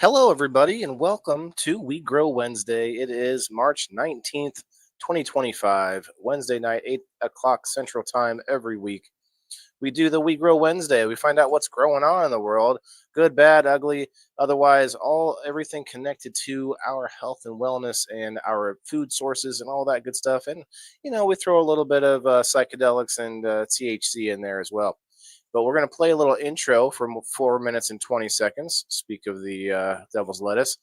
Hello, everybody, and welcome to We Grow Wednesday. It is March 19th, 2025, Wednesday night, 8 o'clock Central Time every week. We do the We Grow Wednesday. We find out what's growing on in the world, good, bad, ugly, otherwise, everything connected to our health and wellness and our food sources and all that good stuff. And, we throw a little bit of psychedelics and THC in there as well. But we're going to play a little intro for 4 minutes and 20 seconds. Speak of the devil's lettuce.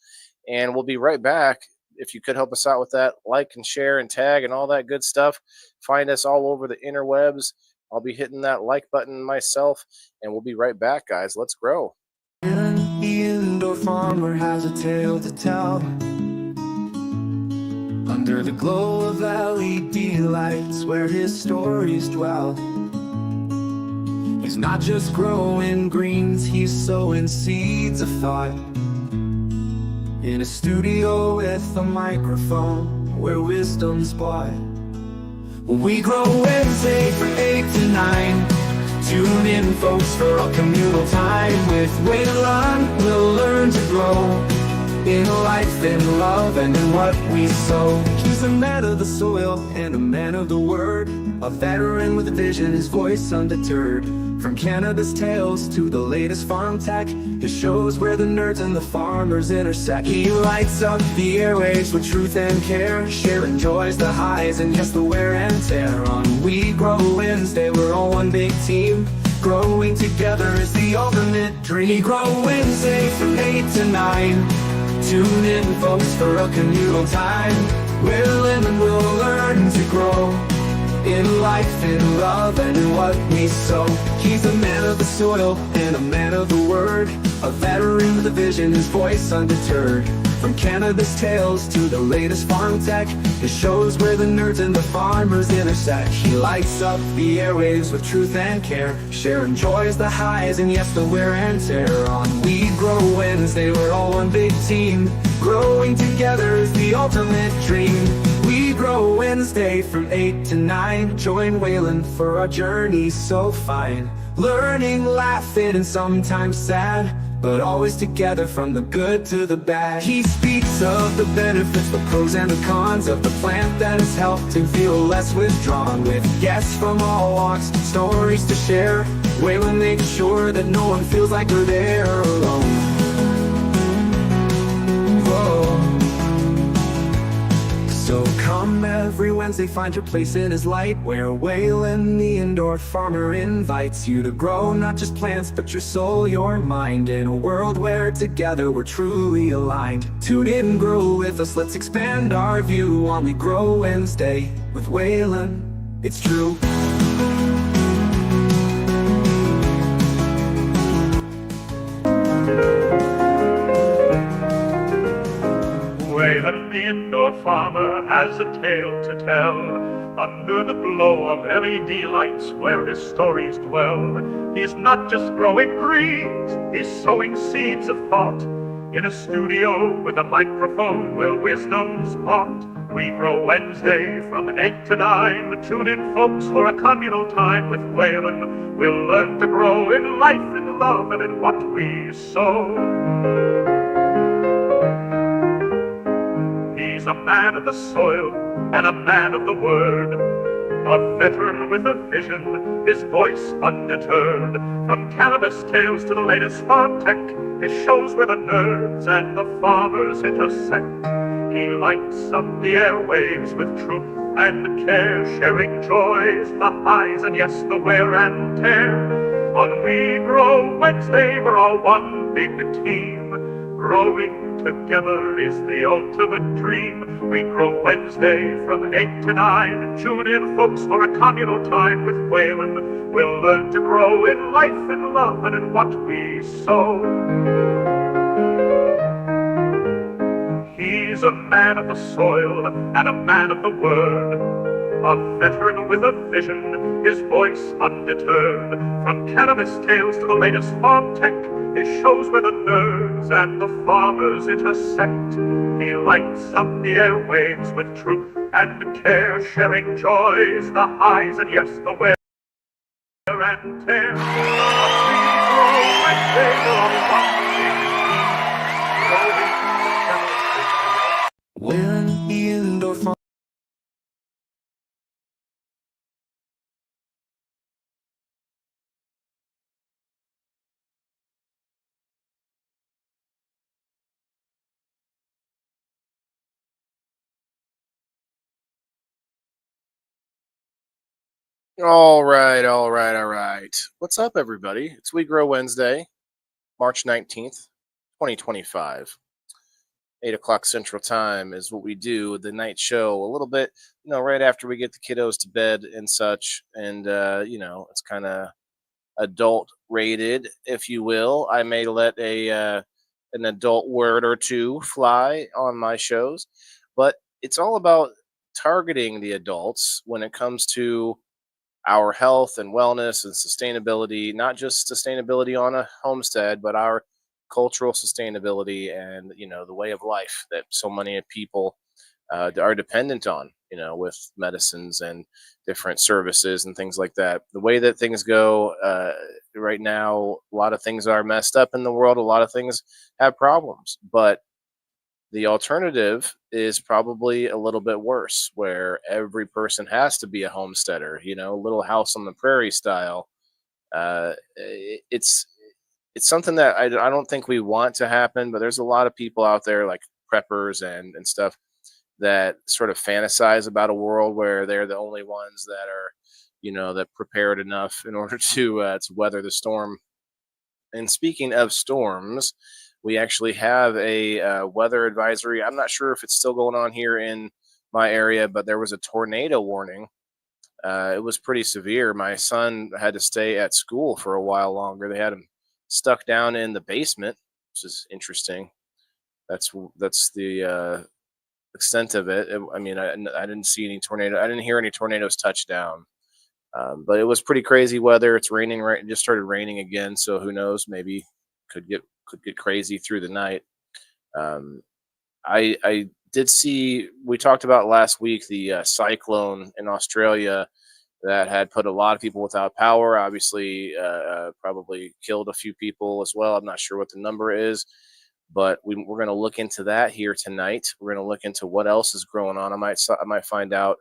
And we'll be right back. If you could help us out with that, like and share and tag and all that good stuff. Find us all over the interwebs. I'll be hitting that like button myself. And we'll be right back, guys. Let's grow. The indoor farmer has a tale to tell. Under the glow of LED lights where his stories dwell. He's not just growing greens, he's sowing seeds of thought. In a studio with a microphone where wisdom's bought. We grow Wednesday from 8 to 9. Tune in, folks, for a communal time. With Waylon, we'll learn to grow in life, in love, and in what we sow. He's a man of the soil and a man of the word, a veteran with a vision, his voice undeterred. From cannabis tales to the latest farm tech, his shows where the nerds and the farmers intersect. He lights up the airwaves with truth and care, sharing joys, the highs, and yes, the wear and tear. On We Grow Wednesday, we're all one big team. Growing together is the ultimate dream. We Grow Wednesday from 8 to 9. Tune in, folks, for a communal time. We'll live and we'll learn to grow in life, in love, and in what we sow. He's a man of the soil and a man of the word, a veteran with a vision, his voice undeterred. From cannabis tales to the latest farm tech, his shows where the nerds and the farmers intersect. He lights up the airwaves with truth and care, sharing joys, the highs, and yes, the wear and tear. On We Grow Wednesday, we're all one big team. Growing together is the ultimate dream. We Grow Wednesday from 8 to 9. Join Waylon for our journey so fine. Learning, laughing, and sometimes sad, but always together from the good to the bad. He speaks of the benefits, the pros and the cons of the plant that has helped him feel less withdrawn. With guests from all walks, stories to share, Waylon makes sure that no one feels like they're there alone. So come every Wednesday, find your place in his light, where Waylon, the indoor farmer, invites you to grow not just plants, but your soul, your mind, in a world where together we're truly aligned. Tune in, grow with us, let's expand our view on We Grow Wednesday with Waylon. It's true. Waylon, the indoor farmer, has a tale to tell. Under the glow of LED lights where his stories dwell. He's not just growing greens, he's sowing seeds of thought. In a studio with a microphone where wisdom's taught. We Grow Wednesday from 8 to 9. Tune in, folks, for a communal time with Waylon. We'll learn to grow in life, in love, and in what we sow. He's a man of the soil and a man of the word, a veteran with a vision, his voice undeterred. From cannabis tales to the latest farm tech, his shows where the nerds and the farmers intersect. He lights up the airwaves with truth and care, sharing joys, the highs, and yes, the wear and tear. On We Grow Wednesday, we're all one big team. Growing together is the ultimate dream. We Grow Wednesday from 8 to 9. Tune in, folks, for a communal time with Waylon. We'll learn to grow in life, in love, and in what we sow. He's a man of the soil and a man of the word, a veteran with a vision, his voice undeterred. From cannabis tales to the latest farm tech, his shows where the nerds and the farmers intersect. He lights up the airwaves with truth and care, sharing joys, the highs, and yes, the wear and tear. We grow Wednesday, All right, all right, all right. What's up, everybody? It's We Grow Wednesday, March 19th, 2025. 8 o'clock Central Time is what we do, the night show, a little bit, right after we get the kiddos to bed and such. And, it's kind of adult rated, if you will. I may let an adult word or two fly on my shows, but it's all about targeting the adults when it comes to our health and wellness and sustainability, not just sustainability on a homestead, but our cultural sustainability and the way of life that so many people are dependent on, with medicines and different services and things like that. The way that things go right now, a lot of things are messed up in the world. A lot of things have problems, but the alternative is probably a little bit worse, where every person has to be a homesteader, little house on the prairie style. It's something that I don't think we want to happen, but there's a lot of people out there like preppers and stuff that sort of fantasize about a world where they're the only ones that are, that prepared enough in order to weather the storm. And speaking of storms, we actually have a weather advisory. I'm not sure if it's still going on here in my area, but there was a tornado warning. It was pretty severe. My son had to stay at school for a while longer. They had him stuck down in the basement, which is interesting. That's the extent of it. I mean, I didn't see any tornado. I didn't hear any tornadoes touch down. But it was pretty crazy weather. It's raining right. It just started raining again, so who knows? Maybe could get crazy through the night. Um, I did see. We talked about last week the cyclone in Australia that had put a lot of people without power. Obviously, probably killed a few people as well. I'm not sure what the number is, but we're going to look into that here tonight. We're going to look into what else is going on. I might find out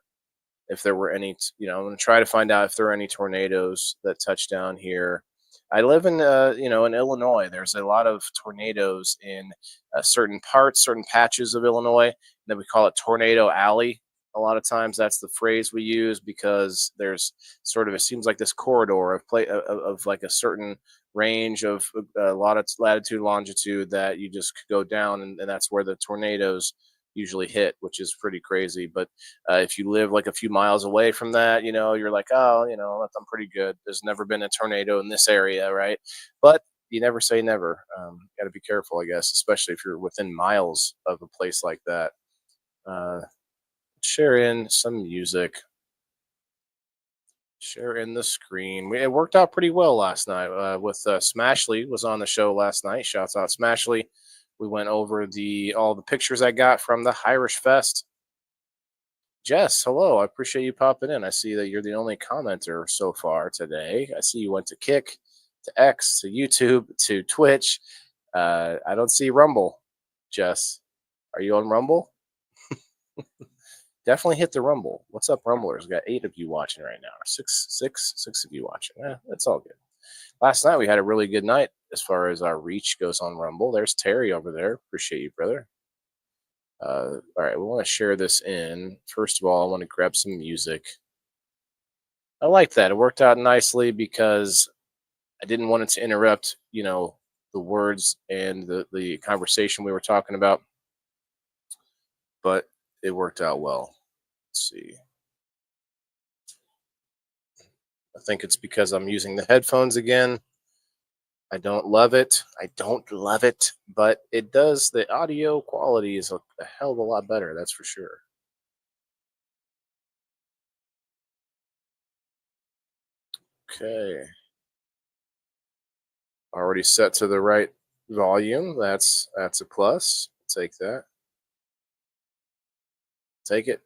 if there were any. I'm going to try to find out if there are any tornadoes that touch down here. I live in Illinois. There's a lot of tornadoes in certain parts, certain patches of Illinois. That we call it Tornado Alley. A lot of times, that's the phrase we use because there's sort of it seems like this corridor of like a certain range of a lot of latitude, longitude that you just go down, and that's where the tornadoes usually hit, which is pretty crazy. But if you live like a few miles away from that, you're like, oh, I'm pretty good. There's never been a tornado in this area, right? But you never say never. Got to be careful, I guess, especially if you're within miles of a place like that. Uh, share in some music. Share in the screen. It worked out pretty well last night. With Smashley was on the show last night. Shouts out Smashley. We went over all the pictures I got from the Irish Fest. Jess, hello. I appreciate you popping in. I see that you're the only commenter so far today. I see you went to Kick, to X, to YouTube, to Twitch. I don't see Rumble. Jess, are you on Rumble? Definitely hit the Rumble. What's up, Rumblers? We got 8 of you watching right now. Six of you watching. That's all good. Last night we had a really good night as far as our reach goes on Rumble. There's Terry over there. Appreciate you, brother. All right, we want to share this in. First of all, I want to grab some music. I like that. It worked out nicely because I didn't want it to interrupt, the words and the conversation we were talking about. But it worked out well. Let's see. I think it's because I'm using the headphones again. I don't love it. But it does. The audio quality is a hell of a lot better. That's for sure. Okay. Already set to the right volume. That's a plus. Take that. Take it.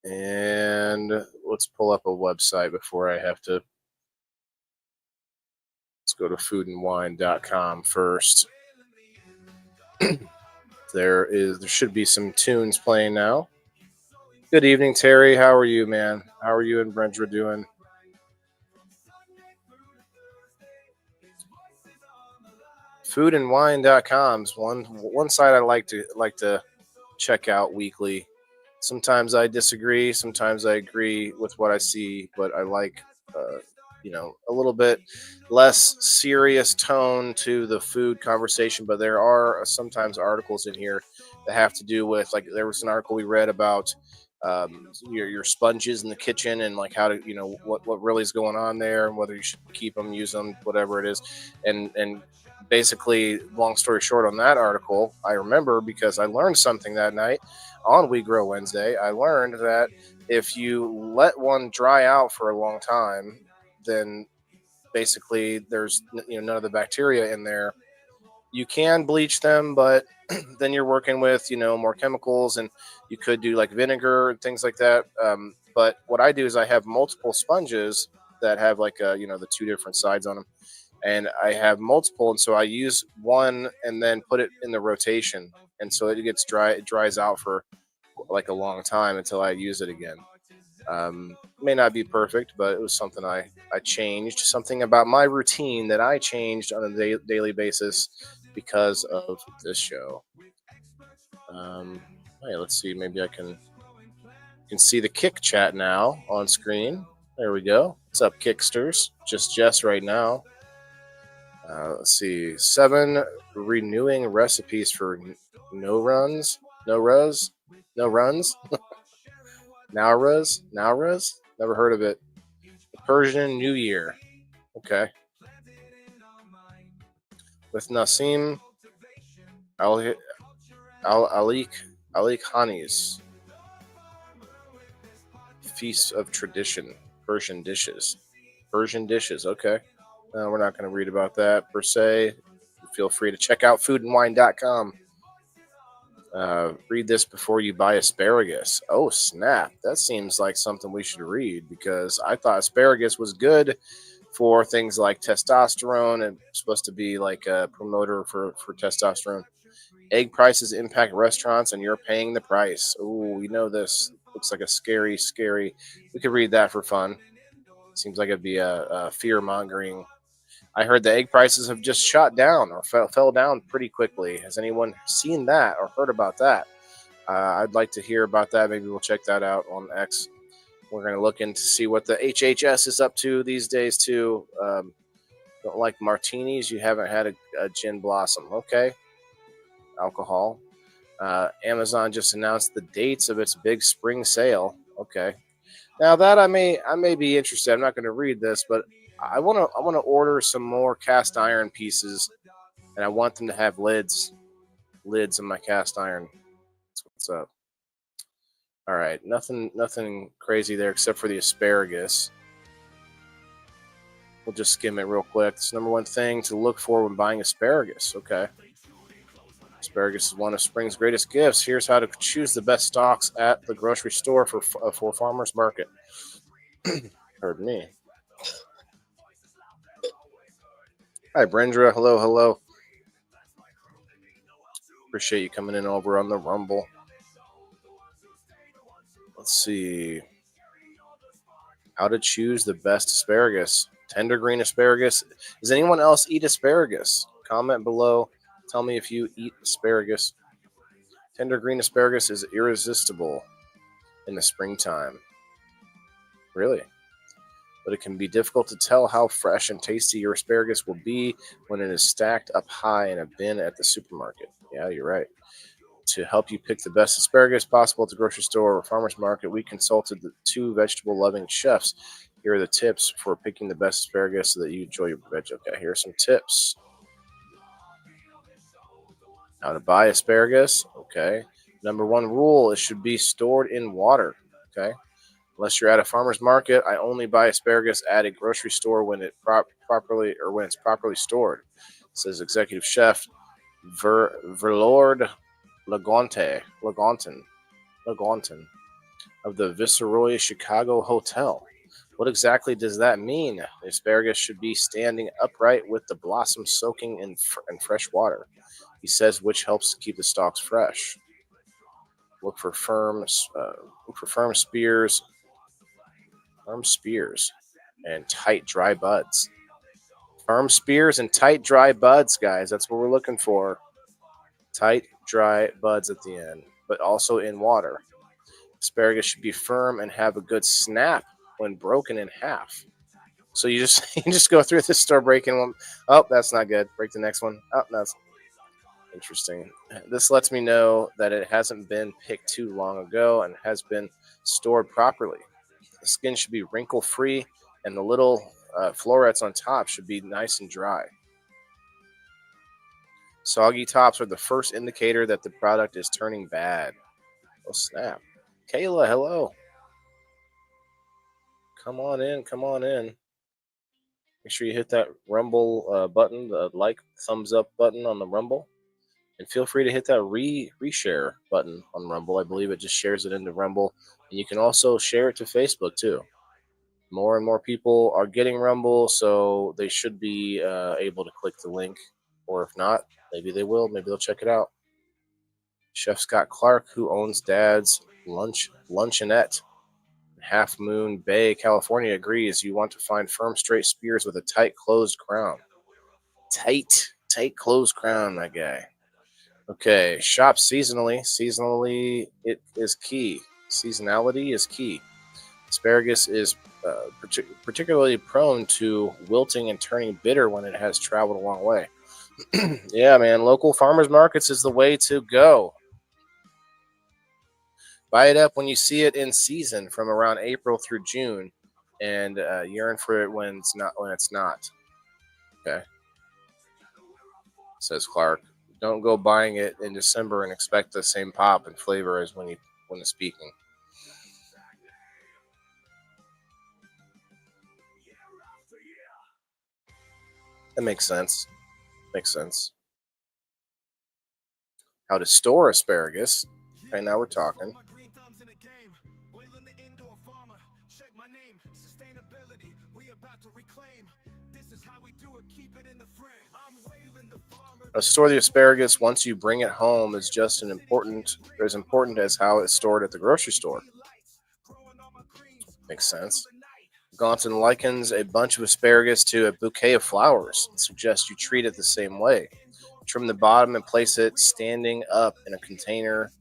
And let's pull up a website before I have to. Let's go to foodandwine.com first. There should be some tunes playing now. Good evening, Terry. How are you, man? How are you and Brenda doing? Foodandwine.com is one site I like to check out weekly. Sometimes I disagree. Sometimes I agree with what I see, but I like, uh, a little bit less serious tone to the food conversation. But there are sometimes articles in here that have to do with, like, there was an article we read about your sponges in the kitchen and like how to, what really is going on there and whether you should keep them, use them, whatever it is. And basically, long story short, on that article, I remember because I learned something that night on We Grow Wednesday. I learned that if you let one dry out for a long time, then basically there's none of the bacteria in there. You can bleach them, but then you're working with more chemicals, and you could do like vinegar and things like that. But what I do is I have multiple sponges that have like the two different sides on them, and I have multiple, and so I use one and then put it in the rotation, and so it gets dry. It dries out for like a long time until I use it again. May not be perfect, but it was something I changed. Something about my routine that I changed on a daily basis because of this show. Hey, let's see. Maybe I can see the Kick chat now on screen. There we go. What's up, Kicksters? Just Jess right now. Let's see. 7 renewing recipes for no runs, no ruz, no runs. Nowruz. Never heard of it. Persian New Year. Okay. With Nassim Al Alik Khani's Feast of Tradition. Persian dishes. Persian dishes. Okay. We're not going to read about that per se. Feel free to check out foodandwine.com. Read this before you buy asparagus. Oh, snap. That seems like something we should read because I thought asparagus was good for things like testosterone and supposed to be like a promoter for testosterone. Egg prices impact restaurants and you're paying the price. Oh, we know this. Looks like a scary. We could read that for fun. Seems like it'd be a fear mongering. I heard the egg prices have just shot down or fell down pretty quickly. Has anyone seen that or heard about that? I'd like to hear about that. Maybe we'll check that out on X. We're going to look in to see what the HHS is up to these days, too. Don't like martinis? You haven't had a gin blossom. Okay. Alcohol. Amazon just announced the dates of its big spring sale. Okay. Now that I may be interested. I'm not going to read this, but I want to order some more cast iron pieces, and I want them to have lids in my cast iron. That's what's up. All right, nothing crazy there except for the asparagus. We'll just skim it real quick. It's the number one thing to look for when buying asparagus. Okay. Asparagus is one of spring's greatest gifts. Here's how to choose the best stocks at the grocery store for farmers market. Heard me. Hi, Brendra. Hello. Appreciate you coming in over on the Rumble. Let's see. How to choose the best asparagus. Tender green asparagus. Does anyone else eat asparagus? Comment below. Tell me if you eat asparagus. Tender green asparagus is irresistible in the springtime. Really? But it can be difficult to tell how fresh and tasty your asparagus will be when it is stacked up high in a bin at the supermarket. Yeah, you're right. To help you pick the best asparagus possible at the grocery store or farmer's market, we consulted the 2 vegetable-loving chefs. Here are the tips for picking the best asparagus so that you enjoy your veg. Okay, here are some tips. How to buy asparagus. Okay. Number 1 rule, it should be stored in water. Okay. Unless you're at a farmer's market, I only buy asparagus at a grocery store when it's properly stored, says executive chef Verlord Lagontin of the Viceroy Chicago Hotel. What exactly does that mean? The asparagus should be standing upright with the blossom soaking in fresh water, he says, which helps to keep the stalks fresh. Look for firm spears and tight dry buds. Firm spears and tight dry buds, guys. That's what we're looking for. Tight dry buds at the end, but also in water. Asparagus should be firm and have a good snap when broken in half. So you just you just go through the store breaking one. Oh, that's not good. Break the next one. Oh, that's interesting. This lets me know that it hasn't been picked too long ago and has been stored properly. The skin should be wrinkle free, and the little florets on top should be nice and dry. Soggy tops are the first indicator that the product is turning bad. Oh, snap. Kayla, hello. Come on in. Come on in. Make sure you hit that Rumble button, the like, thumbs up button on the Rumble. And feel free to hit that reshare button on Rumble. I believe it just shares it into Rumble. And you can also share it to Facebook too. More and more people are getting Rumble, so they should be able to click the link. Or if not, maybe they will. Maybe they'll check it out. Chef Scott Clark, who owns Dad's Luncheonette in Half Moon Bay, California, agrees you want to find firm, straight spears with a tight, closed crown. Tight, closed crown, my guy. Okay, shop seasonally. Seasonally, it is key. Seasonality is key. Asparagus is particularly prone to wilting and turning bitter when it has traveled a long way. Yeah, man, local farmers markets is the way to go. Buy it up when you see it in season, from around April through June, and yearn for it when it's not. Okay, says Clark. Don't go buying it in December and expect the same pop and flavor as when it's peaking. That makes sense. Makes sense. How to store asparagus. Okay, now we're talking. Store the asparagus once you bring it home is just as important as how it's stored at the grocery store. Makes sense. Gaunton likens a bunch of asparagus to a bouquet of flowers and suggests you treat it the same way. Trim the bottom and place it standing up in a container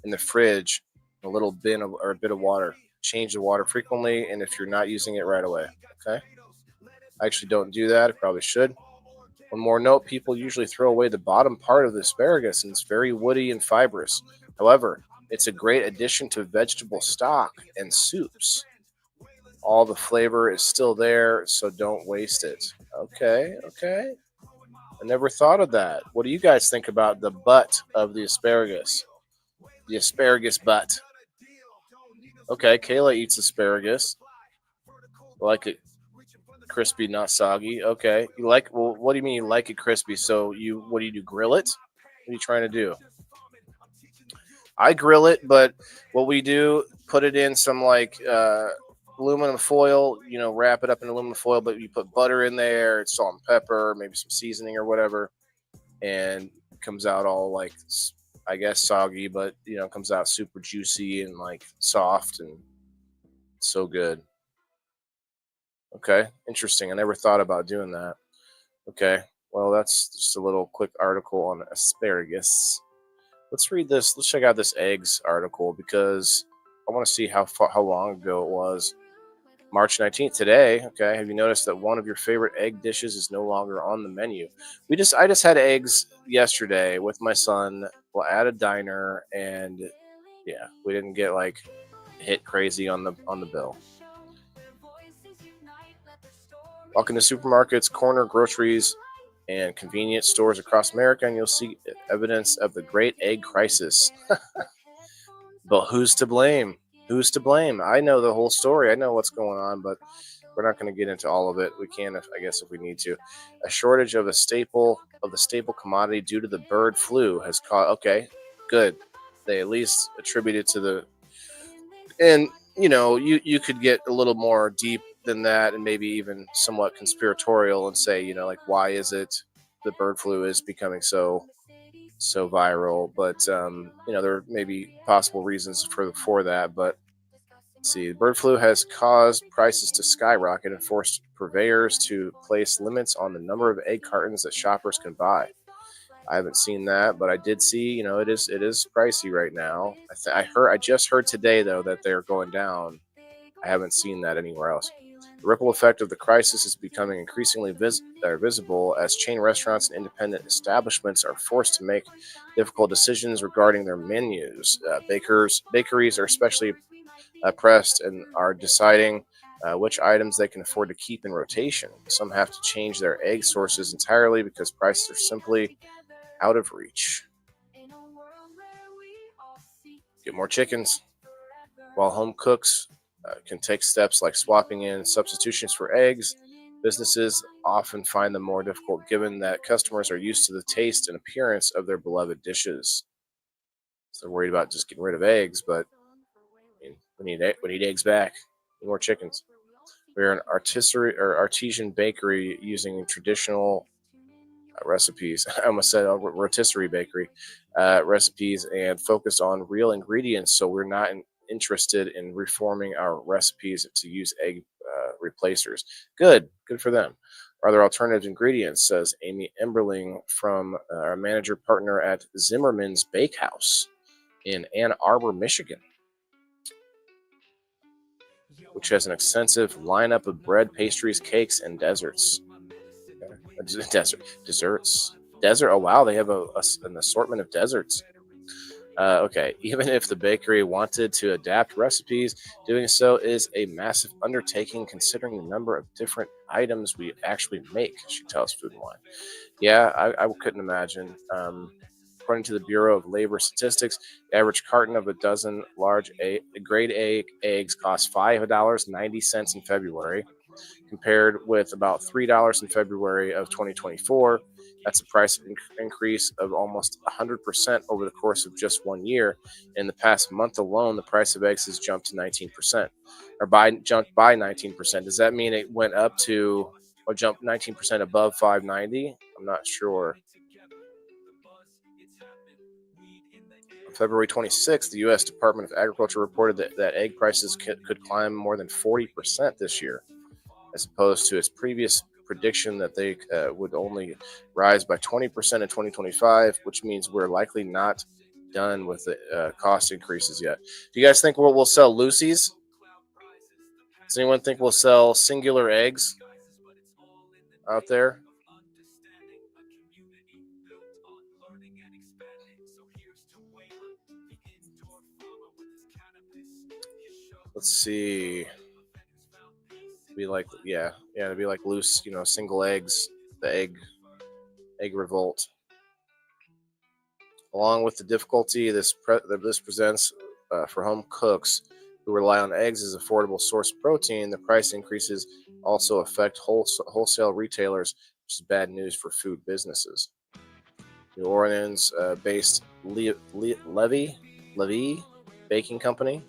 in the fridge, a little bin or a bit of water. Change the water frequently, and if you're not using it right away. Okay. I actually don't do that. I probably should. One more note, people usually throw away the bottom part of the asparagus, and it's very woody and fibrous. However, it's a great addition to vegetable stock and soups. All the flavor is still there, so don't waste it. Okay. I never thought of that. What do you guys think about the butt of the asparagus? The asparagus butt. Okay, Kayla eats asparagus. I like it crispy, not soggy. Okay, you like? Well, what do you mean you like it crispy? So what do? Grill it? What are you trying to do? I grill it, but what we do, put it in some aluminum foil. Wrap it up in aluminum foil, but you put butter in there, salt and pepper, maybe some seasoning or whatever, and it comes out all I guess soggy, but comes out super juicy and soft and so good. Okay, interesting. I never thought about doing that. Okay, well, that's just a little quick article on asparagus. Let's read this. Let's check out this eggs article because I want to see how long ago it was. March 19th today. Okay, have you noticed that one of your favorite egg dishes is no longer on the menu? I just had eggs yesterday with my son at a diner, and yeah, we didn't get hit crazy on the bill. Walk into supermarkets, corner groceries, and convenience stores across America, and you'll see evidence of the great egg crisis. But who's to blame? Who's to blame? I know the whole story. I know what's going on, but we're not going to get into all of it. We can, I guess, if we need to. A shortage of the staple commodity due to the bird flu has caused. Okay, good. They at least attributed to the. And you could get a little more deep than that, and maybe even somewhat conspiratorial, and say, why is it the bird flu is becoming so viral? But there may be possible reasons for that. But see, the bird flu has caused prices to skyrocket and forced purveyors to place limits on the number of egg cartons that shoppers can buy. I haven't seen that, but I did see, it is pricey right now. I just heard today though that they're going down. I haven't seen that anywhere else. The ripple effect of the crisis is becoming increasingly visible as chain restaurants and independent establishments are forced to make difficult decisions regarding their menus. Bakeries are especially pressed and are deciding which items they can afford to keep in rotation. Some have to change their egg sources entirely because prices are simply out of reach. Get more chickens. While home cooks can take steps like swapping in substitutions for eggs, businesses often find them more difficult given that customers are used to the taste and appearance of their beloved dishes. So they're worried about just getting rid of eggs, but we need eggs back. We need more chickens. We're an artisan bakery using traditional recipes. I almost said rotisserie bakery recipes and focused on real ingredients. So we're not interested in reforming our recipes to use egg replacers. Good for them. Are there alternative ingredients? Says Amy Emberling from our manager partner at Zimmerman's Bakehouse in Ann Arbor, Michigan, which has an extensive lineup of bread, pastries, cakes, and desserts. Desserts. Desert. Oh wow, they have an assortment of desserts. Okay, even if the bakery wanted to adapt recipes, doing so is a massive undertaking considering the number of different items we actually make, she tells Food and Wine. Yeah, I couldn't imagine. According to the Bureau of Labor Statistics, the average carton of a dozen grade A eggs costs $5.90 in February, compared with about $3 in February of 2024. That's a price increase of almost 100% over the course of just 1 year. In the past month alone, the price of eggs has jumped to 19%, jumped by 19%. Does that mean it went up to or jumped 19% above 590? I'm not sure. On February 26th, the U.S. Department of Agriculture reported that egg prices could climb more than 40% this year, as opposed to its previous prediction that they would only rise by 20% in 2025, which means we're likely not done with the cost increases yet. Do you guys think we'll sell Lucy's? Does anyone think we'll sell singular eggs out there? Let's see. Be like, yeah, it'd be like loose, single eggs, the egg revolt. Along with the difficulty this presents for home cooks who rely on eggs as affordable source of protein, the price increases also affect wholesale retailers, which is bad news for food businesses. New Orleans-based Levy Baking Company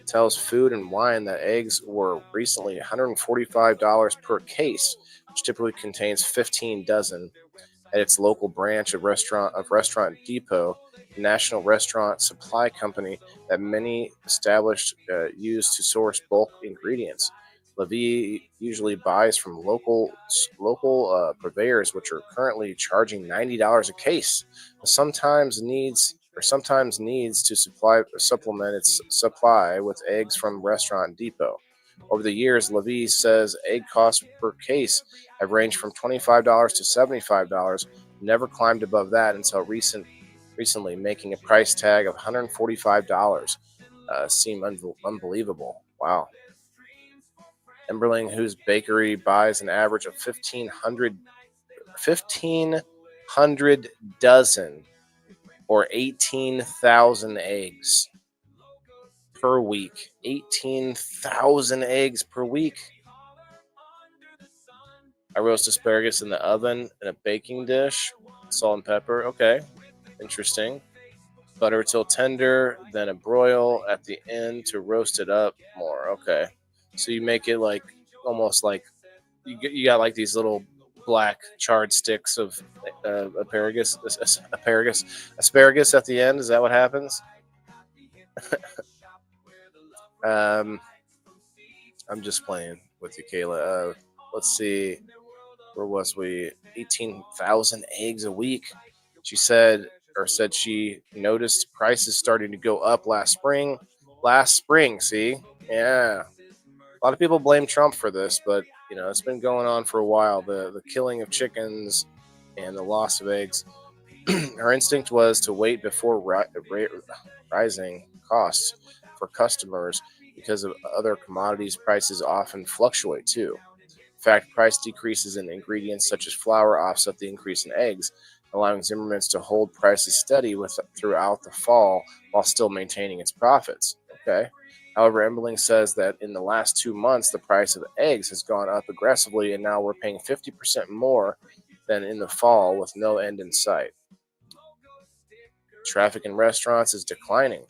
tells Food and Wine that eggs were recently $145 per case, which typically contains 15 dozen, at its local branch of Restaurant Depot, a national restaurant supply company that many established use to source bulk ingredients. Levy usually buys from local purveyors, which are currently charging $90 a case. Sometimes needs to supplement its supply with eggs from Restaurant Depot. Over the years, Levy says egg costs per case have ranged from $25 to $75, never climbed above that until recently, making a price tag of $145 seem unbelievable. Wow. Emberling, whose bakery buys an average of 1,500 dozen or 18,000 eggs per week. 18,000 eggs per week. I roast asparagus in the oven in a baking dish. Salt and pepper. Okay. Interesting. Butter till tender, then a broil at the end to roast it up more. Okay. So you make it like almost like you got like these little black charred sticks of asparagus at the end. Is that what happens? I'm just playing with you, Kayla. Let's see. Where was we? 18,000 eggs a week. She said she noticed prices starting to go up last spring. Last spring, see? Yeah. A lot of people blame Trump for this, but it's been going on for a while. The killing of chickens and the loss of eggs. Her instinct was to wait before rising costs for customers because of other commodities prices often fluctuate too. In fact, price decreases in ingredients such as flour offset the increase in eggs, allowing Zimmerman's to hold prices steady throughout the fall while still maintaining its profits. Okay. However, Emberling says that in the last 2 months, the price of eggs has gone up aggressively, and now we're paying 50% more than in the fall with no end in sight. Traffic in restaurants is declining.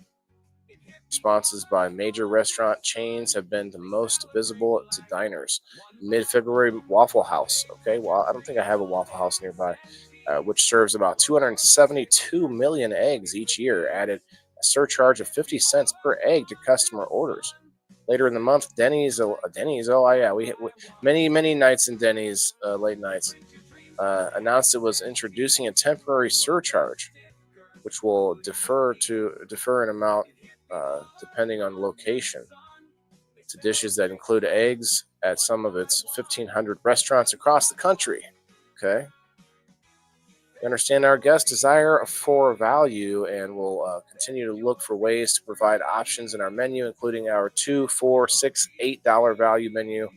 Responses by major restaurant chains have been the most visible to diners. Mid-February, Waffle House. Okay, well, I don't think I have a Waffle House nearby, which serves about 272 million eggs each year, added a surcharge of 50 cents per egg to customer orders. Later in the month, Denny's. Oh yeah, we many nights in Denny's, late nights, announced it was introducing a temporary surcharge, which will defer an amount depending on location to dishes that include eggs at some of its 1,500 restaurants across the country. Okay. We understand our guests' desire for value and will continue to look for ways to provide options in our menu, including our $2, $4, $6, $8 value menu,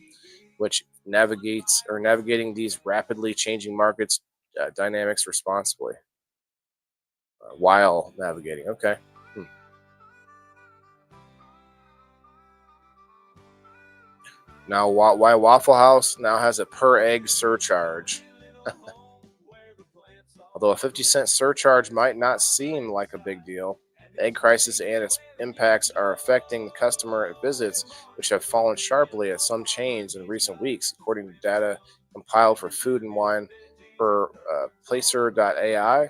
which navigating these rapidly changing markets dynamics responsibly while navigating. Okay. Now, why Waffle House now has a per egg surcharge. Although a 50-cent surcharge might not seem like a big deal, the egg crisis and its impacts are affecting customer visits, which have fallen sharply at some chains in recent weeks, according to data compiled for Food and Wine per Placer.ai,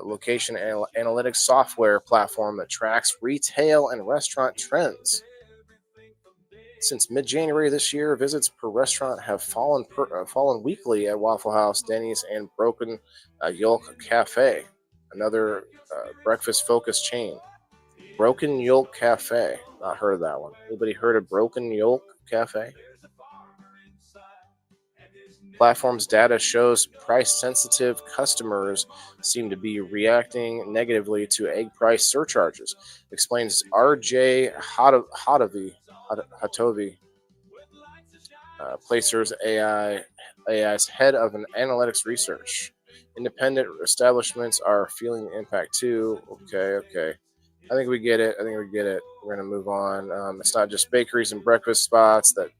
location analytics software platform that tracks retail and restaurant trends. Since mid-January this year, visits per restaurant have fallen weekly at Waffle House, Denny's, and Broken Yolk Cafe, another breakfast-focused chain. Broken Yolk Cafe. Not heard of that one. Anybody heard of Broken Yolk Cafe? Platform's data shows price-sensitive customers seem to be reacting negatively to egg price surcharges, explains R.J. Hatovi, Placer's AI's head of an analytics research. Independent establishments are feeling the impact too. Okay. I think we get it. We're going to move on. It's not just bakeries and breakfast spots that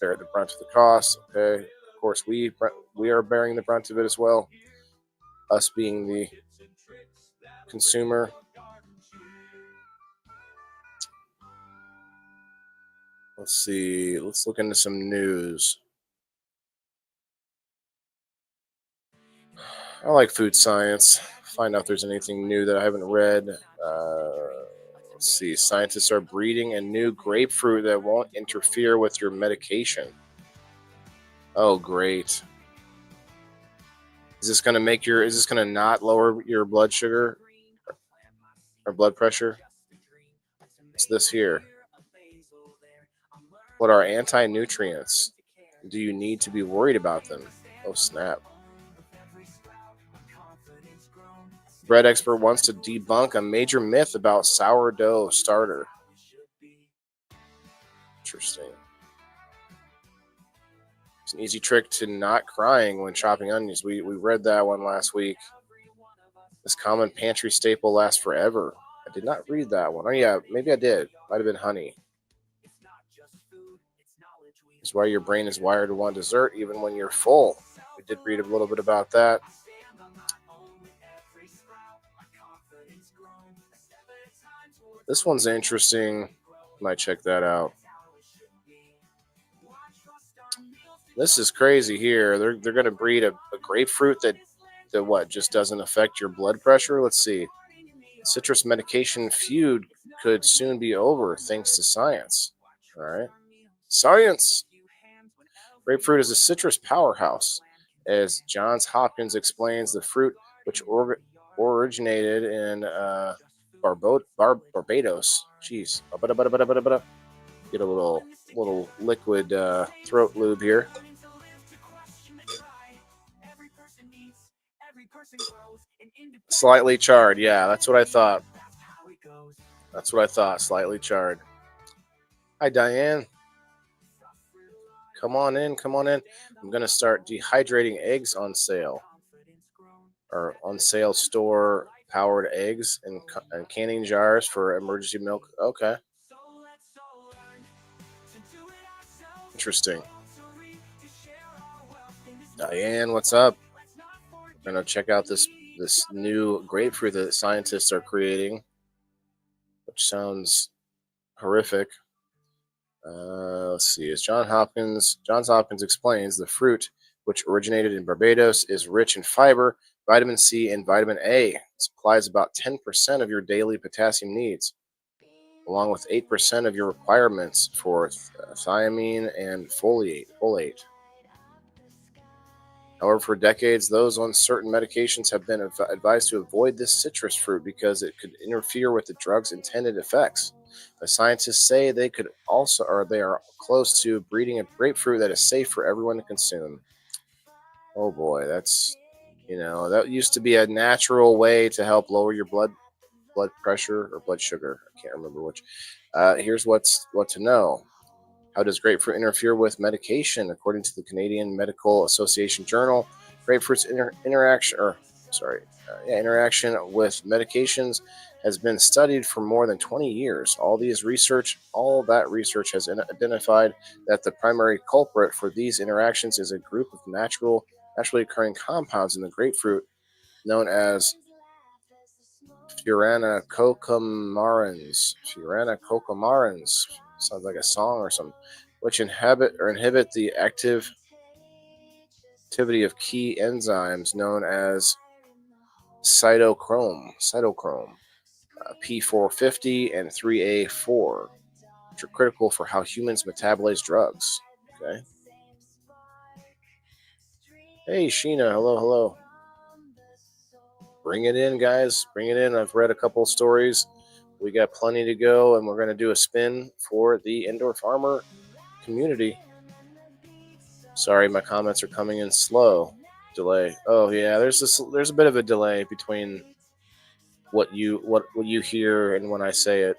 bear the brunt of the cost. Okay. Of course, we are bearing the brunt of it as well. Us being the consumer. Let's see. Let's look into some news. I like food science. Find out if there's anything new that I haven't read. Let's see. Scientists are breeding a new grapefruit that won't interfere with your medication. Oh, great. Is this going to not lower your blood sugar or blood pressure? It's this here. What are anti-nutrients? Do you need to be worried about them? Oh, snap. Bread expert wants to debunk a major myth about sourdough starter. Interesting. It's an easy trick to not crying when chopping onions. We read that one last week. This common pantry staple lasts forever. I did not read that one. Oh yeah, maybe I did. Might have been honey. It's why your brain is wired to want dessert even when you're full. We did read a little bit about that. This one's interesting. Might check that out. This is crazy here. They're going to breed a grapefruit that what just doesn't affect your blood pressure. Let's see. Citrus medication feud could soon be over thanks to science. All right. Science. Grapefruit is a citrus powerhouse. As Johns Hopkins explains, the fruit which originated in Barbados. Jeez. Get a little liquid throat lube here. Slightly charred. Yeah, that's what I thought. Slightly charred. Hi, Diane. Come on in. I'm going to start dehydrating eggs on sale. Or on sale store powered eggs and canning jars for emergency milk. Okay. Interesting. Diane, what's up? We're going to check out this new grapefruit that scientists are creating, which sounds horrific. Let's see. As Johns Hopkins explains, the fruit, which originated in Barbados, is rich in fiber, vitamin C, and vitamin A. It supplies about 10% of your daily potassium needs, along with 8% of your requirements for thiamine and folate. However, for decades, those on certain medications have been advised to avoid this citrus fruit because it could interfere with the drug's intended effects. The scientists say they are close to breeding a grapefruit that is safe for everyone to consume. Oh boy, that used to be a natural way to help lower your blood pressure or blood sugar. I can't remember which. Here's what to know. How does grapefruit interfere with medication? According to the Canadian Medical Association Journal, grapefruit's interaction with medications has been studied for more than 20 years. All that research has identified that the primary culprit for these interactions is a group of naturally occurring compounds in the grapefruit known as Furana cocomarins. Sounds like a song or something, which inhibit the activity of key enzymes known as cytochrome P450 and 3A4, which are critical for how humans metabolize drugs. Okay. Hey, Sheena. Hello. Bring it in, guys. Bring it in. I've read a couple stories. We got plenty to go, and we're going to do a spin for the indoor farmer community. Sorry, my comments are coming in slow. Delay. Oh yeah, there's a bit of a delay between what you hear and when I say it.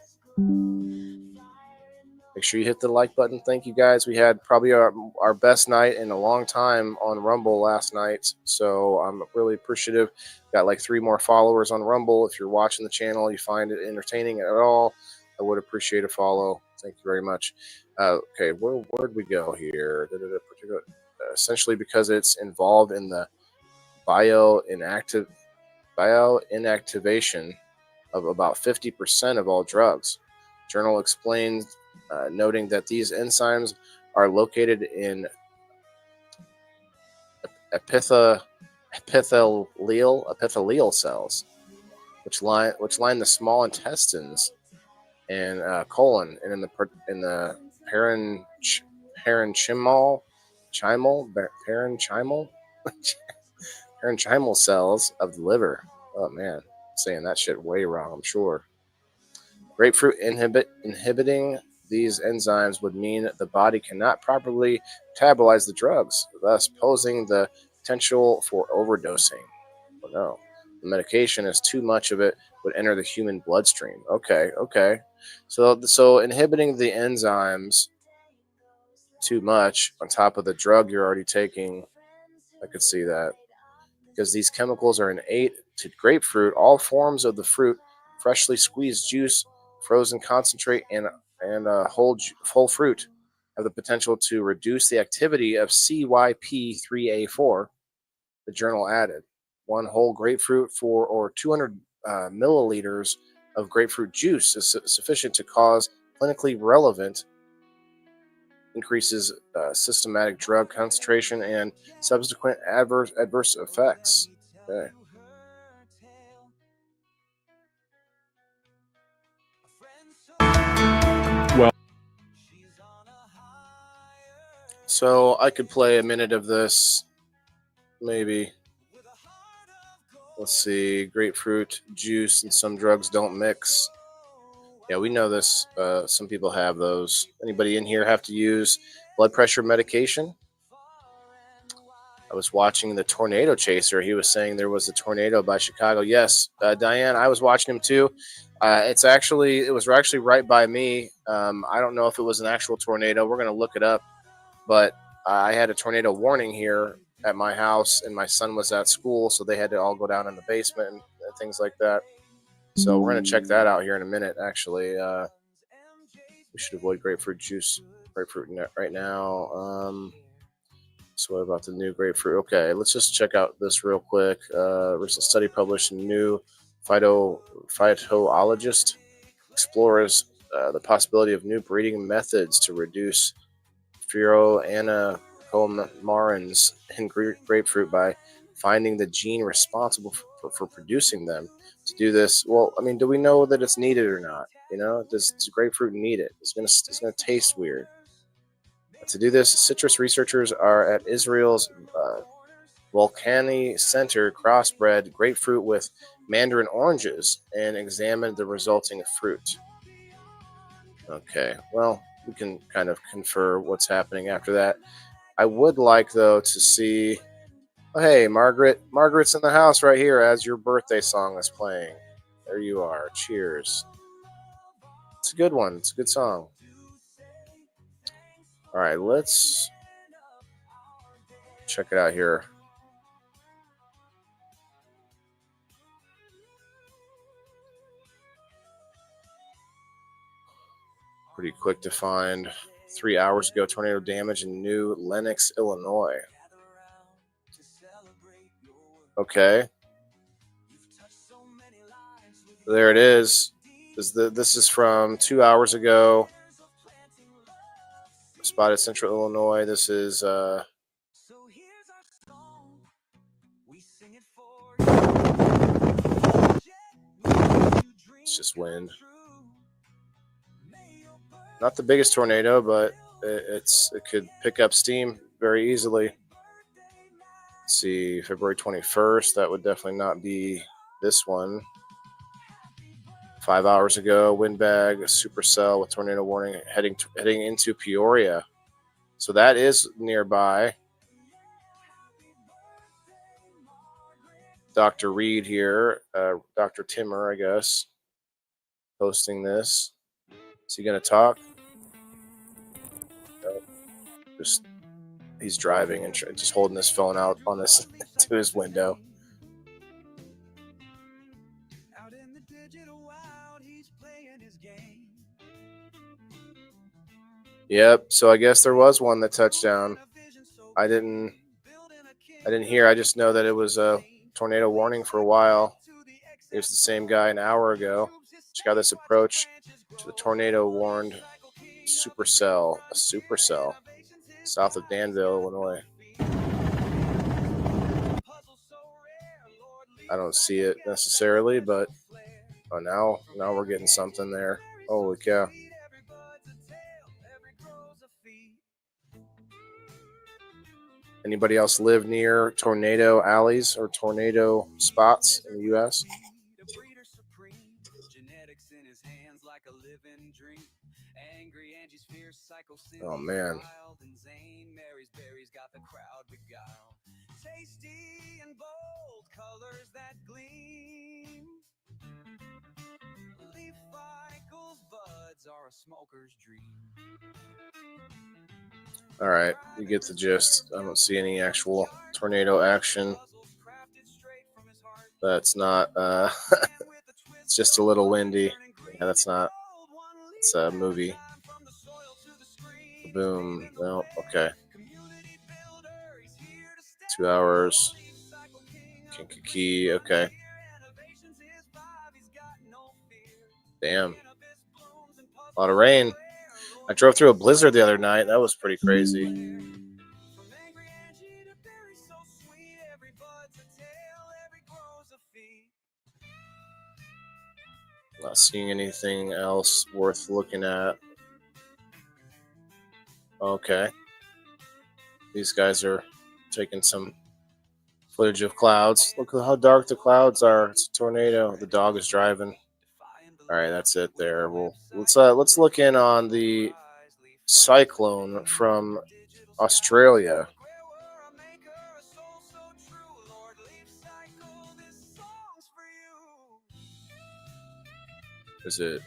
Make sure you hit the like button. Thank you guys. We had probably our best night in a long time on Rumble last night, so I'm really appreciative. Got like 3 more followers on Rumble. If you're watching the channel, you find it entertaining at all, I would appreciate a follow. Thank you very much. Okay, where'd we go here? Essentially, because it's involved in the bioinactivation of about 50% of all drugs. Journal explains, noting that these enzymes are located in epithelial cells, which line the small intestines and colon, and in the parenchymal cells of the liver. Oh man, saying that shit way wrong, I'm sure. Grapefruit inhibiting these enzymes would mean the body cannot properly metabolize the drugs, thus posing the potential for overdosing. Oh no, the medication is too much of it would enter the human bloodstream. Okay. So inhibiting the enzymes too much on top of the drug you're already taking, I could see that. Because these chemicals are innate to grapefruit, all forms of the fruit, freshly squeezed juice, frozen concentrate, and whole fruit have the potential to reduce the activity of CYP3A4. The journal added, 1 whole grapefruit or 200 milliliters of grapefruit juice is sufficient to cause clinically relevant increases systematic drug concentration and subsequent adverse effects. Okay. Well, so I could play a minute of this, maybe. Let's see. Grapefruit juice and some drugs don't mix. Yeah, we know this. Some people have those. Anybody in here have to use blood pressure medication? I was watching the Tornado Chaser. He was saying there was a tornado by Chicago. Yes, Diane, I was watching him too. It was actually right by me. I don't know if it was an actual tornado. We're gonna look it up, but I had a tornado warning here at my house, and my son was at school, so they had to all go down in the basement and things like that. So we're gonna check that out here in a minute. Actually, we should avoid grapefruit right now. So what about the new grapefruit? Okay, let's just check out this real quick. Recent study published in New Phytologist explores the possibility of new breeding methods to reduce pheroanocomarins in grapefruit by finding the gene responsible for producing them. To do this, well, I mean, do we know that it's needed or not? Does grapefruit need it? It's gonna taste weird. To do this, citrus researchers are at Israel's Volcani Center crossbred grapefruit with mandarin oranges and examined the resulting fruit. Okay, well, we can kind of confer what's happening after that. I would like, though, to see. Oh, hey, Margaret. Margaret's in the house right here as your birthday song is playing. There you are. Cheers. It's a good one. It's a good song. All right, let's check it out here. Pretty quick to find. 3 hours ago, tornado damage in New Lenox, Illinois. Okay. There it is. This is from 2 hours ago. Spotted Central Illinois. This is it's just wind. Not the biggest tornado, but it could pick up steam very easily. Let's see, February 21st. That would definitely not be this one. 5 hours ago, windbag, a supercell with tornado warning heading into Peoria. So that is nearby. Dr. Reed here, Dr. Timmer, I guess, posting this. Is he going to talk? No. Just he's driving and just holding his phone out on this to his window. Yep. So I guess there was one that touched down. I didn't hear. I just know that it was a tornado warning for a while. It was the same guy an hour ago. Check out this approach to the tornado warned a supercell south of Danville, Illinois. I don't see it necessarily, but now we're getting something there. Holy cow. Anybody else live near tornado alleys or tornado spots in the U.S.? Oh, man. All right, you get the gist. I don't see any actual tornado action. That's not, it's just a little windy. Yeah, that's not, it's a movie. Boom. No, okay. 2 hours. Kankakee, okay. Damn. A lot of rain. I drove through a blizzard the other night. That was pretty crazy. Not seeing anything else worth looking at. Okay. These guys are taking some Footage of clouds. Look at how dark the clouds are. It's a tornado. The dog is driving. All right, that's it there. Well, let's look in on the cyclone from Australia. Is it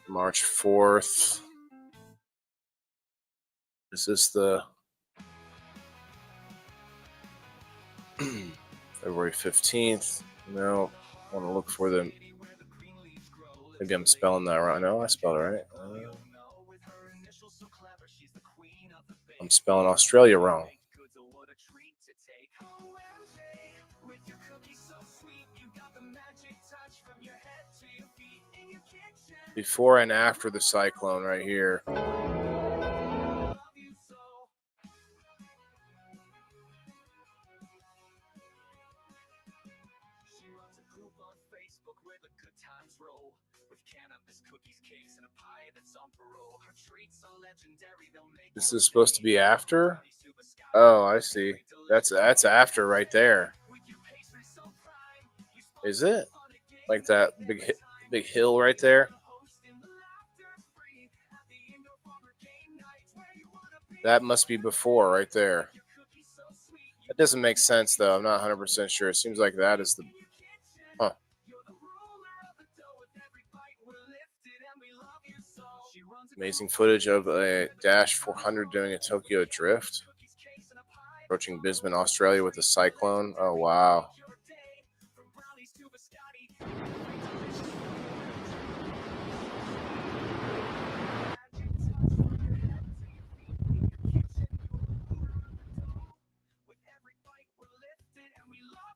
March 4th? Is this the February 15th? No, I want to look for them. Maybe I'm spelling that right. No, I spelled it right. I'm spelling Australia wrong. Before and after the cyclone, right here. This is supposed to be after? Oh, I see. That's after right there. Is it? Like that big hill right there? That must be before right there. That doesn't make sense though. I'm not 100% sure. It seems like that is the huh. Amazing footage of a Dash 400 doing a Tokyo drift, approaching Bisman, Australia with a cyclone. Oh wow.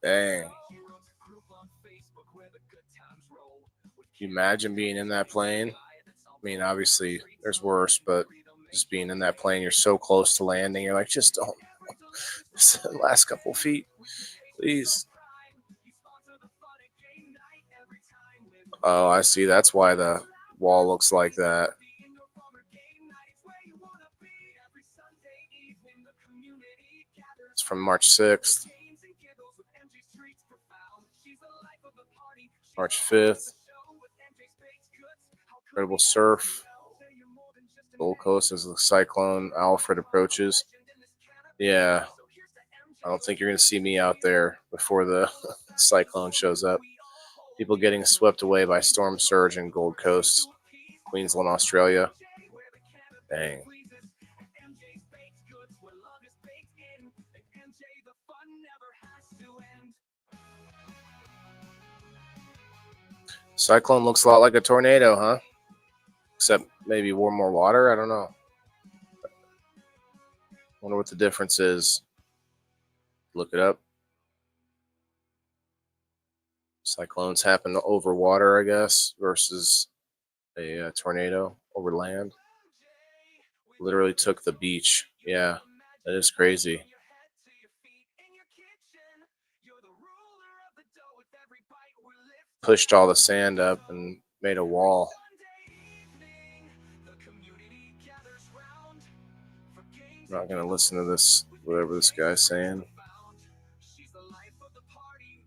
Dang. Can you imagine being in that plane? I mean, obviously, there's worse, but just being in that plane, you're so close to landing. You're like, just don't. Just the last couple feet, please. Oh, I see. That's why the wall looks like that. It's from March 6th, March 5th. Incredible surf. Gold Coast as the cyclone Alfred approaches. Yeah, I don't think you're going to see me out there before the cyclone shows up. People getting swept away by storm surge in Gold Coast, Queensland, Australia. Dang. Cyclone looks a lot like a tornado, huh? Except maybe more water. I don't know. Wonder what the difference is. Look it up. Cyclones happen over water, I guess, versus a tornado over land. Literally took the beach. Yeah, that is crazy. Pushed all the sand up and made a wall. I'm not gonna listen to this, whatever this guy's saying.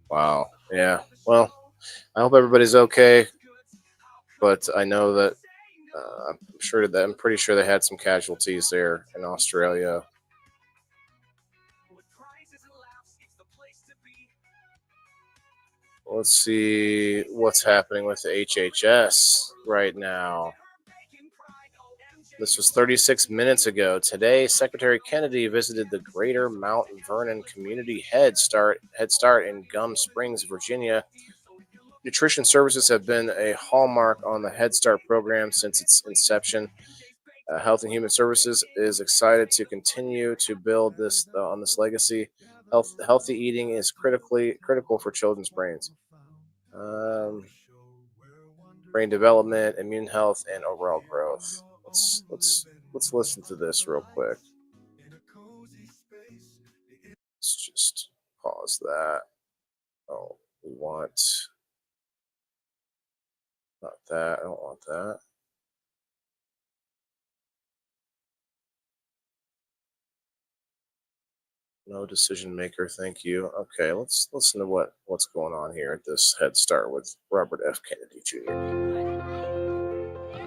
Wow. Yeah. Well, I hope everybody's okay, but I know that I'm pretty sure they had some casualties there in Australia. Let's see what's happening with the HHS right now. This was 36 minutes ago. Today, Secretary Kennedy visited the Greater Mount Vernon Community Head Start in Gum Springs, Virginia. Nutrition services have been a hallmark on the Head Start program since its inception. Health and Human Services is excited to continue to build this on this legacy. Healthy eating is critical for children's brains, brain development, immune health, and overall growth. Let's listen to this real quick. Let's just pause that. Oh, we want not that. I don't want that. No decision maker, thank you. Okay, let's listen to what's going on here at this Head Start with Robert F. Kennedy Jr.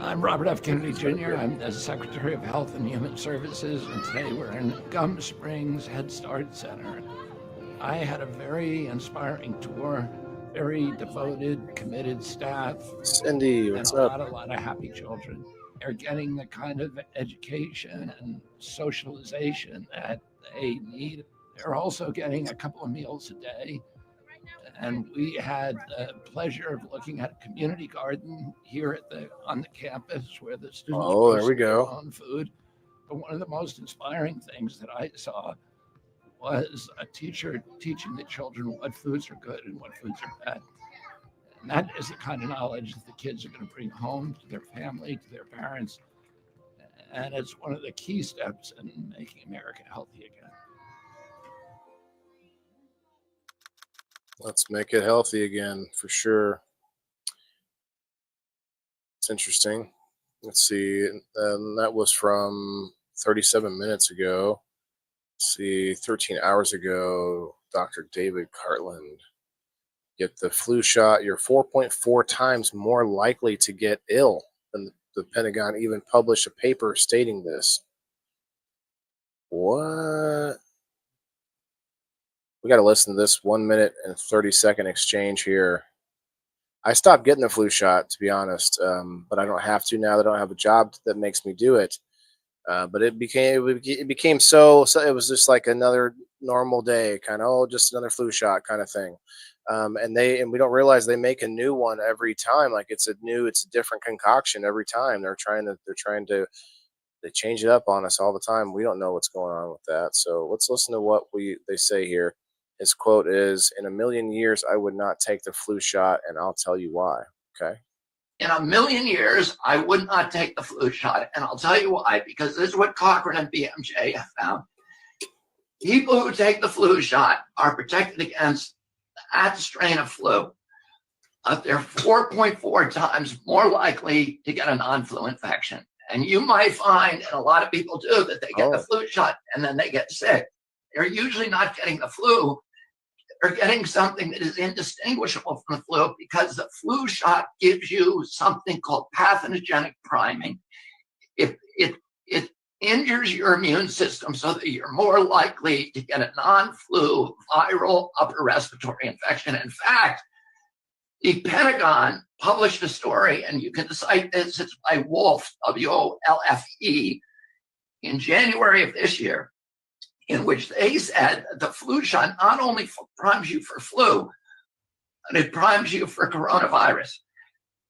I'm Robert F. Kennedy Very Jr. good. I'm the Secretary of Health and Human Services, and today we're in Gum Springs Head Start Center. I had a very inspiring tour, very devoted, committed staff, Cindy, and what's a up? lot of happy children. They're getting the kind of education and socialization that they need. They're also getting a couple of meals a day. And we had the pleasure of looking at a community garden here on the campus where the students Oh, there we roasted their go. own food. But one of the most inspiring things that I saw was a teacher teaching the children what foods are good and what foods are bad. And that is the kind of knowledge that the kids are going to bring home to their family, to their parents. And it's one of the key steps in making America healthy again. Let's make it healthy again for sure. It's interesting. Let's see. And that was from 37 minutes ago. Let's see, 13 hours ago, Dr. David Cartland. Get the flu shot. You're 4.4 times more likely to get ill. And the Pentagon even published a paper stating this. What? We got to listen to this 1 minute and 30-second exchange here. I stopped getting the flu shot, to be honest, but I don't have to now that I don't have a job that makes me do it. But it became so it was just like another normal day, kind of just another flu shot kind of thing. And we don't realize they make a new one every time. Like it's a different concoction every time. They change it up on us all the time. We don't know what's going on with that. So let's listen to what they say here. His quote is, "In a million years, I would not take the flu shot, and I'll tell you why." Okay. In a million years, I would not take the flu shot. And I'll tell you why, because this is what Cochrane and BMJ have found. People who take the flu shot are protected against that strain of flu. They're 4.4 times more likely to get a non-flu infection. And you might find, and a lot of people do, that they get the flu shot and then they get sick. They're usually not getting the flu. They're getting something that is indistinguishable from the flu because the flu shot gives you something called pathogenic priming. It injures your immune system so that you're more likely to get a non-flu viral upper respiratory infection. In fact, the Pentagon published a story, and you can cite this, it's by Wolfe, W-O-L-F-E, in January of this year, in which they said the flu shot not only primes you for flu, but it primes you for coronavirus.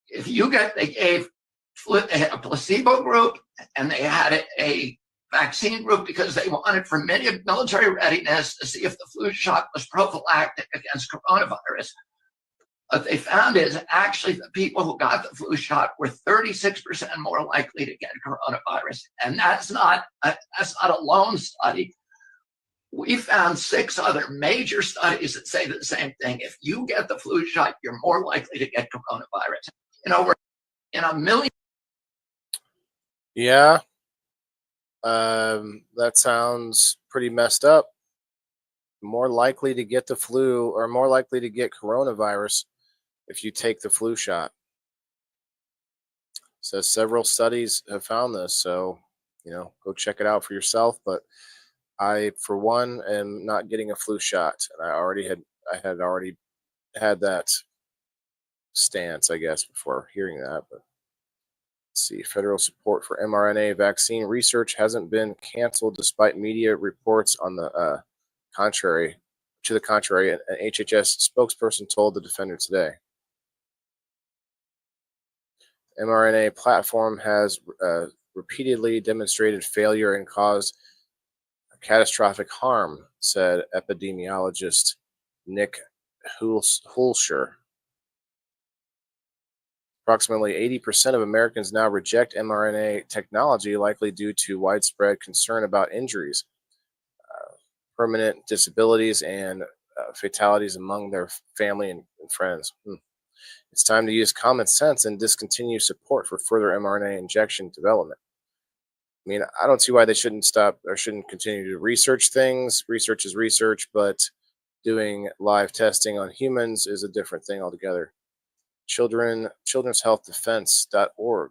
If you they gave flu, they had a placebo group and they had a vaccine group because they wanted for military readiness to see if the flu shot was prophylactic against coronavirus. What they found is actually the people who got the flu shot were 36% more likely to get coronavirus. And that's not a lone study. We found 6 other major studies that say the same thing. If you get the flu shot, you're more likely to get coronavirus. We're in a million. Yeah. That sounds pretty messed up. More likely to get the flu or more likely to get coronavirus if you take the flu shot. So several studies have found this. So, go check it out for yourself. But I, for one, am not getting a flu shot, and I had already had that stance, I guess, before hearing that. But let's see, federal support for mRNA vaccine research hasn't been canceled despite media reports on the contrary. To the contrary, an HHS spokesperson told the Defender today. mRNA platform has repeatedly demonstrated failure and caused catastrophic harm, said epidemiologist Nick Hulscher. Approximately 80% of Americans now reject mRNA technology, likely due to widespread concern about injuries, permanent disabilities, and fatalities among their family and friends. It's time to use common sense and discontinue support for further mRNA injection development. I mean, I don't see why they shouldn't stop or shouldn't continue to research things. Research is research, but doing live testing on humans is a different thing altogether. Children's Health Defense.org.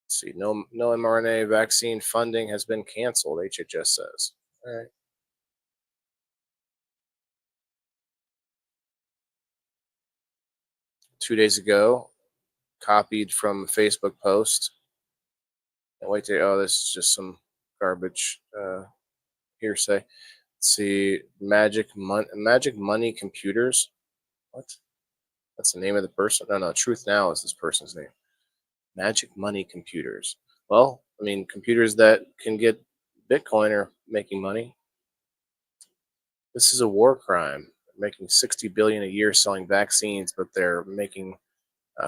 Let's see, no mRNA vaccine funding has been canceled, HHS says. All right. 2 days ago, copied from a Facebook post. And wait to, oh, this is just some garbage hearsay. Let's see, Magic Money Computers. What? That's the name of the person? No, Truth Now is this person's name. Magic Money Computers. Well, I mean, computers that can get Bitcoin are making money. This is a war crime. They're making 60 billion a year selling vaccines, but they're making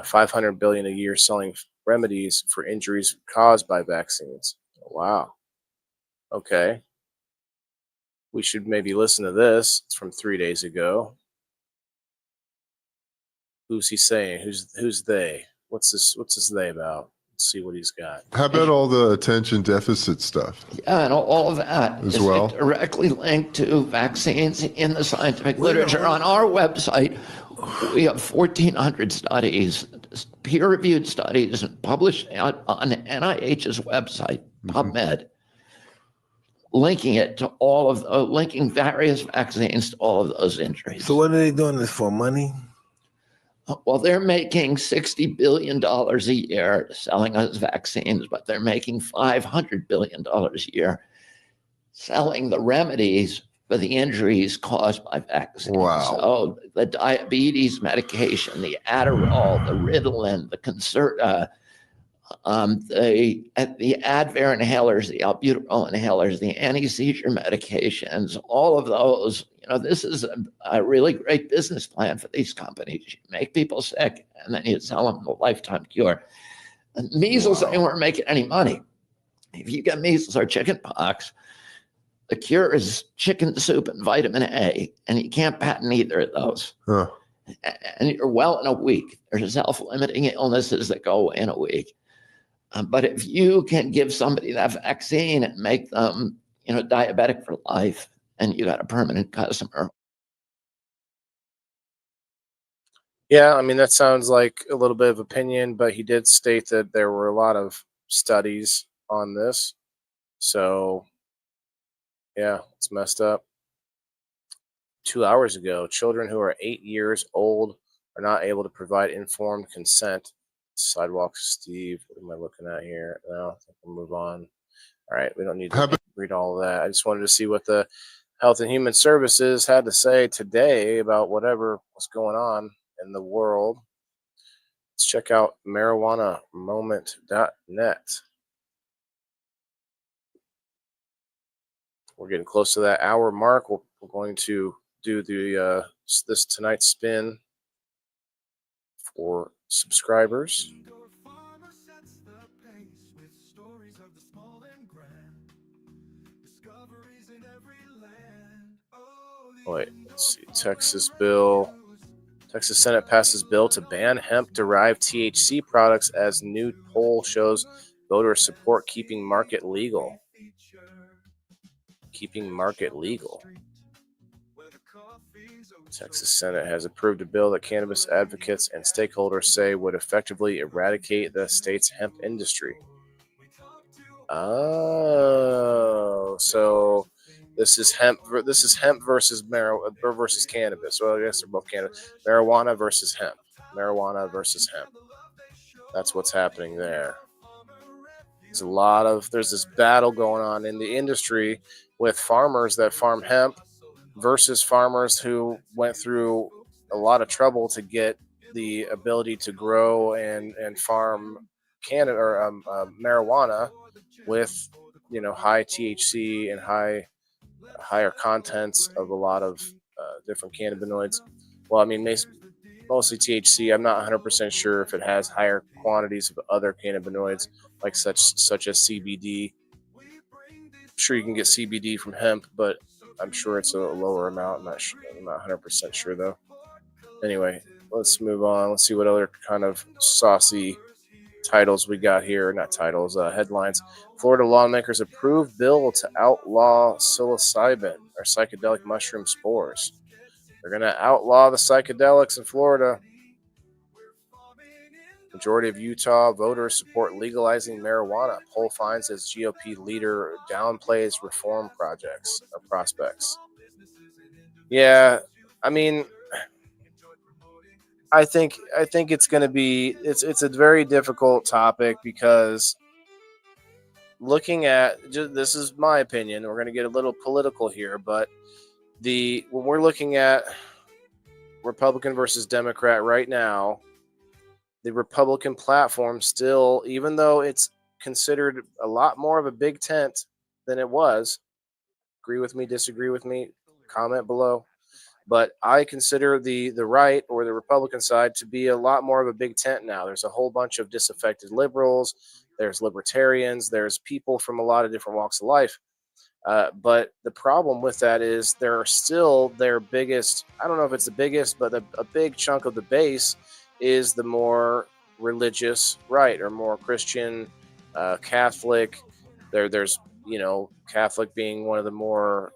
500 billion a year selling remedies for injuries caused by vaccines. Wow. Okay. We should maybe listen to this. It's from 3 days ago. Who's he saying? Who's they? What's this they about? Let's see what he's got. How about all the attention deficit stuff Yeah, and all of that as is well? directly linked to vaccines in the scientific literature. On our website, we have 1,400 studies, peer-reviewed studies, published on NIH's website, PubMed, linking it to all of linking various vaccines to all of those injuries. So what are they doing this for? Money? Well, they're making $60 billion a year selling us vaccines, but they're making $500 billion a year selling the remedies for the injuries caused by vaccines. Wow. So the diabetes medication, the Adderall, the Ritalin, the the Advair inhalers, the albuterol inhalers, the anti-seizure medications, all of those. This is a really great business plan for these companies. You make people sick, and then you sell them the lifetime cure. And measles, they weren't making any money. If you get measles or chicken pox, the cure is chicken soup and vitamin A, and you can't patent either of those. Huh. And you're well in a week. There's self-limiting illnesses that go away in a week. But if you can give somebody that vaccine and make them, diabetic for life, and you got a permanent customer. Yeah, I mean, that sounds like a little bit of opinion, but he did state that there were a lot of studies on this. So, yeah, it's messed up. 2 hours ago, children who are 8 years old are not able to provide informed consent. Sidewalk Steve, what am I looking at here? No, I think we'll move on. All right, we don't need to read all of that. I just wanted to see what the Health and Human Services had to say today about whatever was going on in the world. Let's check out marijuanamoment.net. We're getting close to that hour mark. We're going to do the this tonight's spin for subscribers. Wait, let's see. Texas Senate passes bill to ban hemp-derived THC products as new poll shows voters support keeping market legal. Keeping market legal. Texas Senate has approved a bill that cannabis advocates and stakeholders say would effectively eradicate the state's hemp industry. Oh, so this is hemp versus cannabis. Well, I guess they're both cannabis. Marijuana versus hemp. Marijuana versus hemp. That's what's happening there. There's this battle going on in the industry with farmers that farm hemp versus farmers who went through a lot of trouble to get the ability to grow and farm marijuana with high THC and higher contents of a lot of different cannabinoids. Well, I mean, mostly THC. I'm not 100% sure if it has higher quantities of other cannabinoids, like such as CBD. I'm sure you can get CBD from hemp, but I'm sure it's a lower amount. I'm not 100% sure though. Anyway, let's move on. Let's see what other kind of saucy titles we got here. Not titles, headlines. Florida lawmakers approve bill to outlaw psilocybin or psychedelic mushroom spores. They're going to outlaw the psychedelics in Florida. Majority of Utah voters support legalizing marijuana. Poll finds as GOP leader downplays reform projects or prospects. Yeah, I mean, I think it's going to be it's a very difficult topic because looking at this is my opinion. We're going to get a little political here, but the when we're looking at Republican versus Democrat right now, the Republican platform still, even though it's considered a lot more of a big tent than it was, agree with me, disagree with me, comment below. But I consider the right or the Republican side to be a lot more of a big tent now. There's a whole bunch of disaffected liberals, there's libertarians, there's people from a lot of different walks of life. But the problem with that is they're still their biggest. I don't know if it's the biggest, but a big chunk of the base is the more religious right or more Christian, Catholic. There's Catholic being one of the more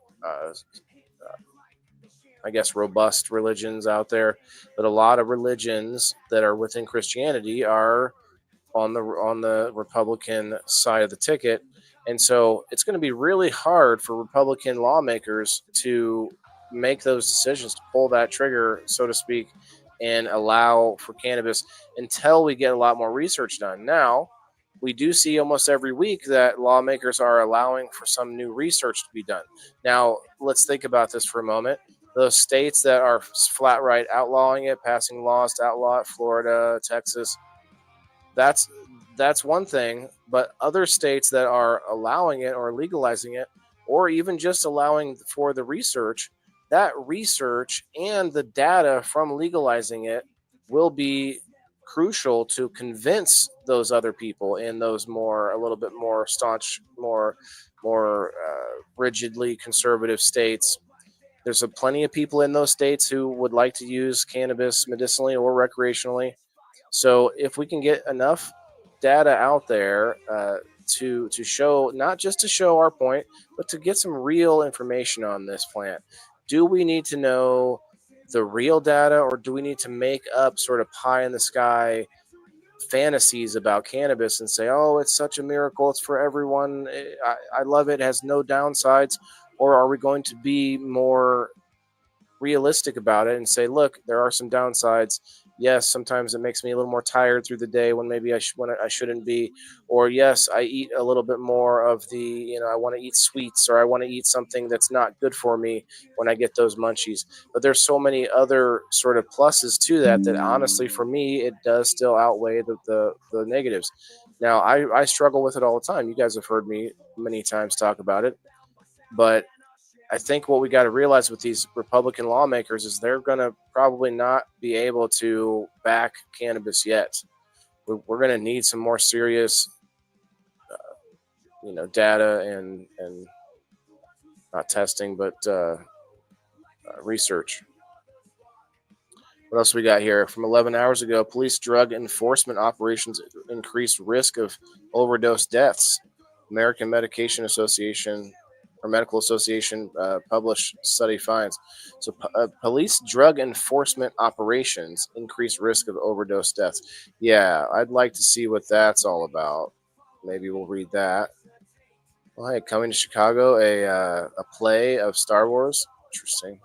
I guess robust religions out there, but a lot of religions that are within Christianity are on the Republican side of the ticket. And so it's going to be really hard for Republican lawmakers to make those decisions, to pull that trigger, so to speak, and allow for cannabis until we get a lot more research done. Now, we do see almost every week that lawmakers are allowing for some new research to be done. Now, let's think about this for a moment. Those states that are flat right outlawing it, passing laws to outlaw it, Florida, Texas, that's that's one thing, but other states that are allowing it or legalizing it or even just allowing for the research, that research and the data from legalizing it will be crucial to convince those other people in those more a little bit more staunch, more rigidly conservative states. There's plenty of people in those states who would like to use cannabis medicinally or recreationally. So if we can get enough data out there to show, not just to show our point, but to get some real information on this plant, do we need to know the real data, or do we need to make up sort of pie in the sky fantasies about cannabis and say, oh, it's such a miracle, it's for everyone, I love it, it has no downsides? Or are we going to be more realistic about it and say, look, there are some downsides. Yes, sometimes it makes me a little more tired through the day when maybe when I shouldn't be. Or yes, I eat a little bit more of the, I want to eat sweets, or I want to eat something that's not good for me when I get those munchies. But there's so many other sort of pluses to that honestly, for me, it does still outweigh the negatives. Now, I struggle with it all the time. You guys have heard me many times talk about it. But I think what we got to realize with these Republican lawmakers is they're going to probably not be able to back cannabis yet. We're going to need some more serious, data and not testing, but research. What else we got here? From 11 hours ago, police drug enforcement operations increased risk of overdose deaths. American Medication Association or Medical Association published study finds. So, police drug enforcement operations increase risk of overdose deaths. Yeah, I'd like to see what that's all about. Maybe we'll read that. Well, hey, coming to Chicago, a play of Star Wars. Interesting.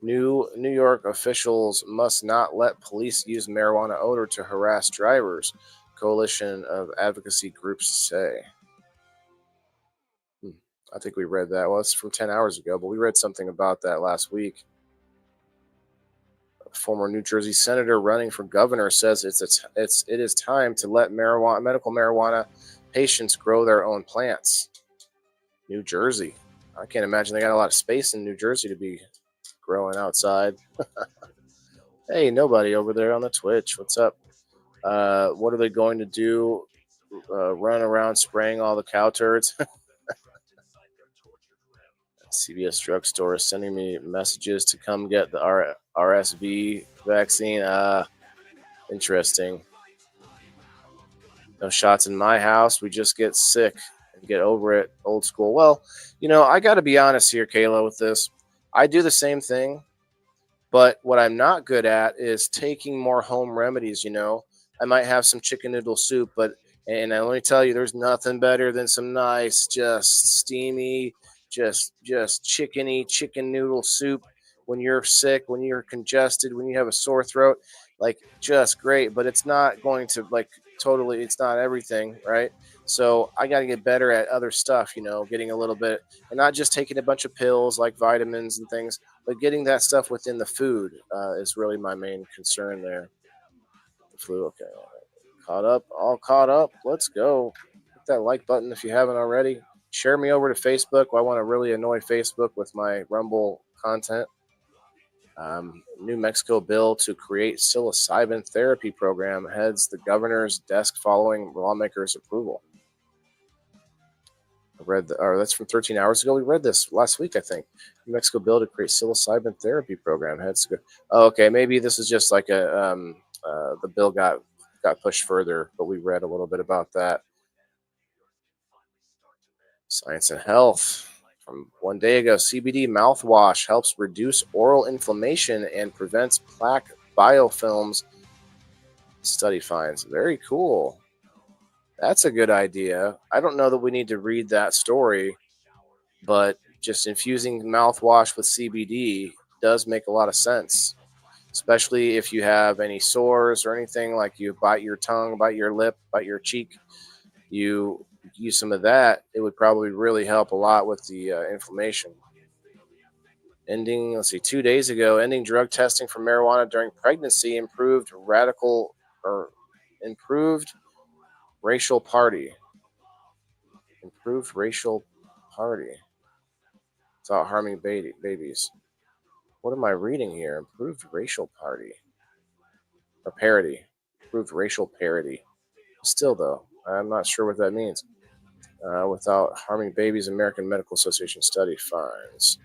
New York officials must not let police use marijuana odor to harass drivers. Coalition of advocacy groups say. I think we read that. Well, it's from 10 hours ago, but we read something about that last week. A former New Jersey senator running for governor says it is time to let medical marijuana patients grow their own plants. New Jersey. I can't imagine they got a lot of space in New Jersey to be growing outside. Hey, nobody over there on the Twitch. What's up? What are they going to do? Run around spraying all the cow turds? CVS drugstore is sending me messages to come get the RSV vaccine. Interesting. No shots in my house. We just get sick and get over it. Old school. Well, I got to be honest here, Kayla, with this. I do the same thing, but what I'm not good at is taking more home remedies. I might have some chicken noodle soup, and I let me tell you, there's nothing better than some nice, just steamy, just chickeny chicken noodle soup when you're sick, when you're congested, when you have a sore throat. Like, just great, but it's not going to, like, totally, it's not everything, right? So I got to get better at other stuff, getting a little bit, and not just taking a bunch of pills like vitamins and things, but getting that stuff within the food is really my main concern there. The flu, okay, all right. Caught up, all caught up. Let's go. Hit that like button if you haven't already. Share me over to Facebook. I want to really annoy Facebook with my Rumble content. New Mexico bill to create psilocybin therapy program heads the governor's desk following lawmakers' approval. I read, that's from 13 hours ago. We read this last week, I think. New Mexico bill to create psilocybin therapy program heads. Oh, okay, maybe this is just like the bill got pushed further, but we read a little bit about that. Science and Health from one day ago. CBD mouthwash helps reduce oral inflammation and prevents plaque biofilms. Study finds. Very cool. That's a good idea. I don't know that we need to read that story, but just infusing mouthwash with CBD does make a lot of sense, especially if you have any sores or anything, like you bite your tongue, bite your lip, bite your cheek. You use some of that, it would probably really help a lot with the inflammation. Let's see, 2 days ago, ending drug testing for marijuana during pregnancy improved improved racial party. Improved racial party. Without harming babies. What am I reading here? Improved racial party. Or parity. Improved racial parity. Still, though, I'm not sure what that means. Without harming babies, American Medical Association study finds.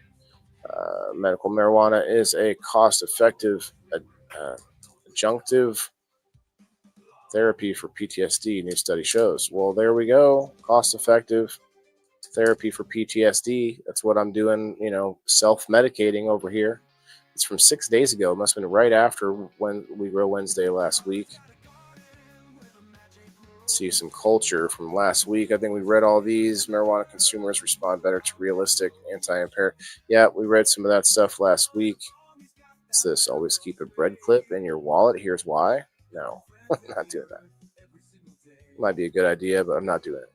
Medical marijuana is a cost-effective adjunctive therapy for PTSD, new study shows. Well, there we go. Cost-effective therapy for PTSD. That's what I'm doing, self-medicating over here. It's from 6 days ago. It must have been right after when We Grow Wednesday last week. See some culture from last week. I think we read all these. Marijuana consumers respond better to realistic anti-impaired. Yeah, we read some of that stuff last week. What's this? Always keep a bread clip in your wallet. Here's why. No, I'm not doing that. Might be a good idea, but I'm not doing it.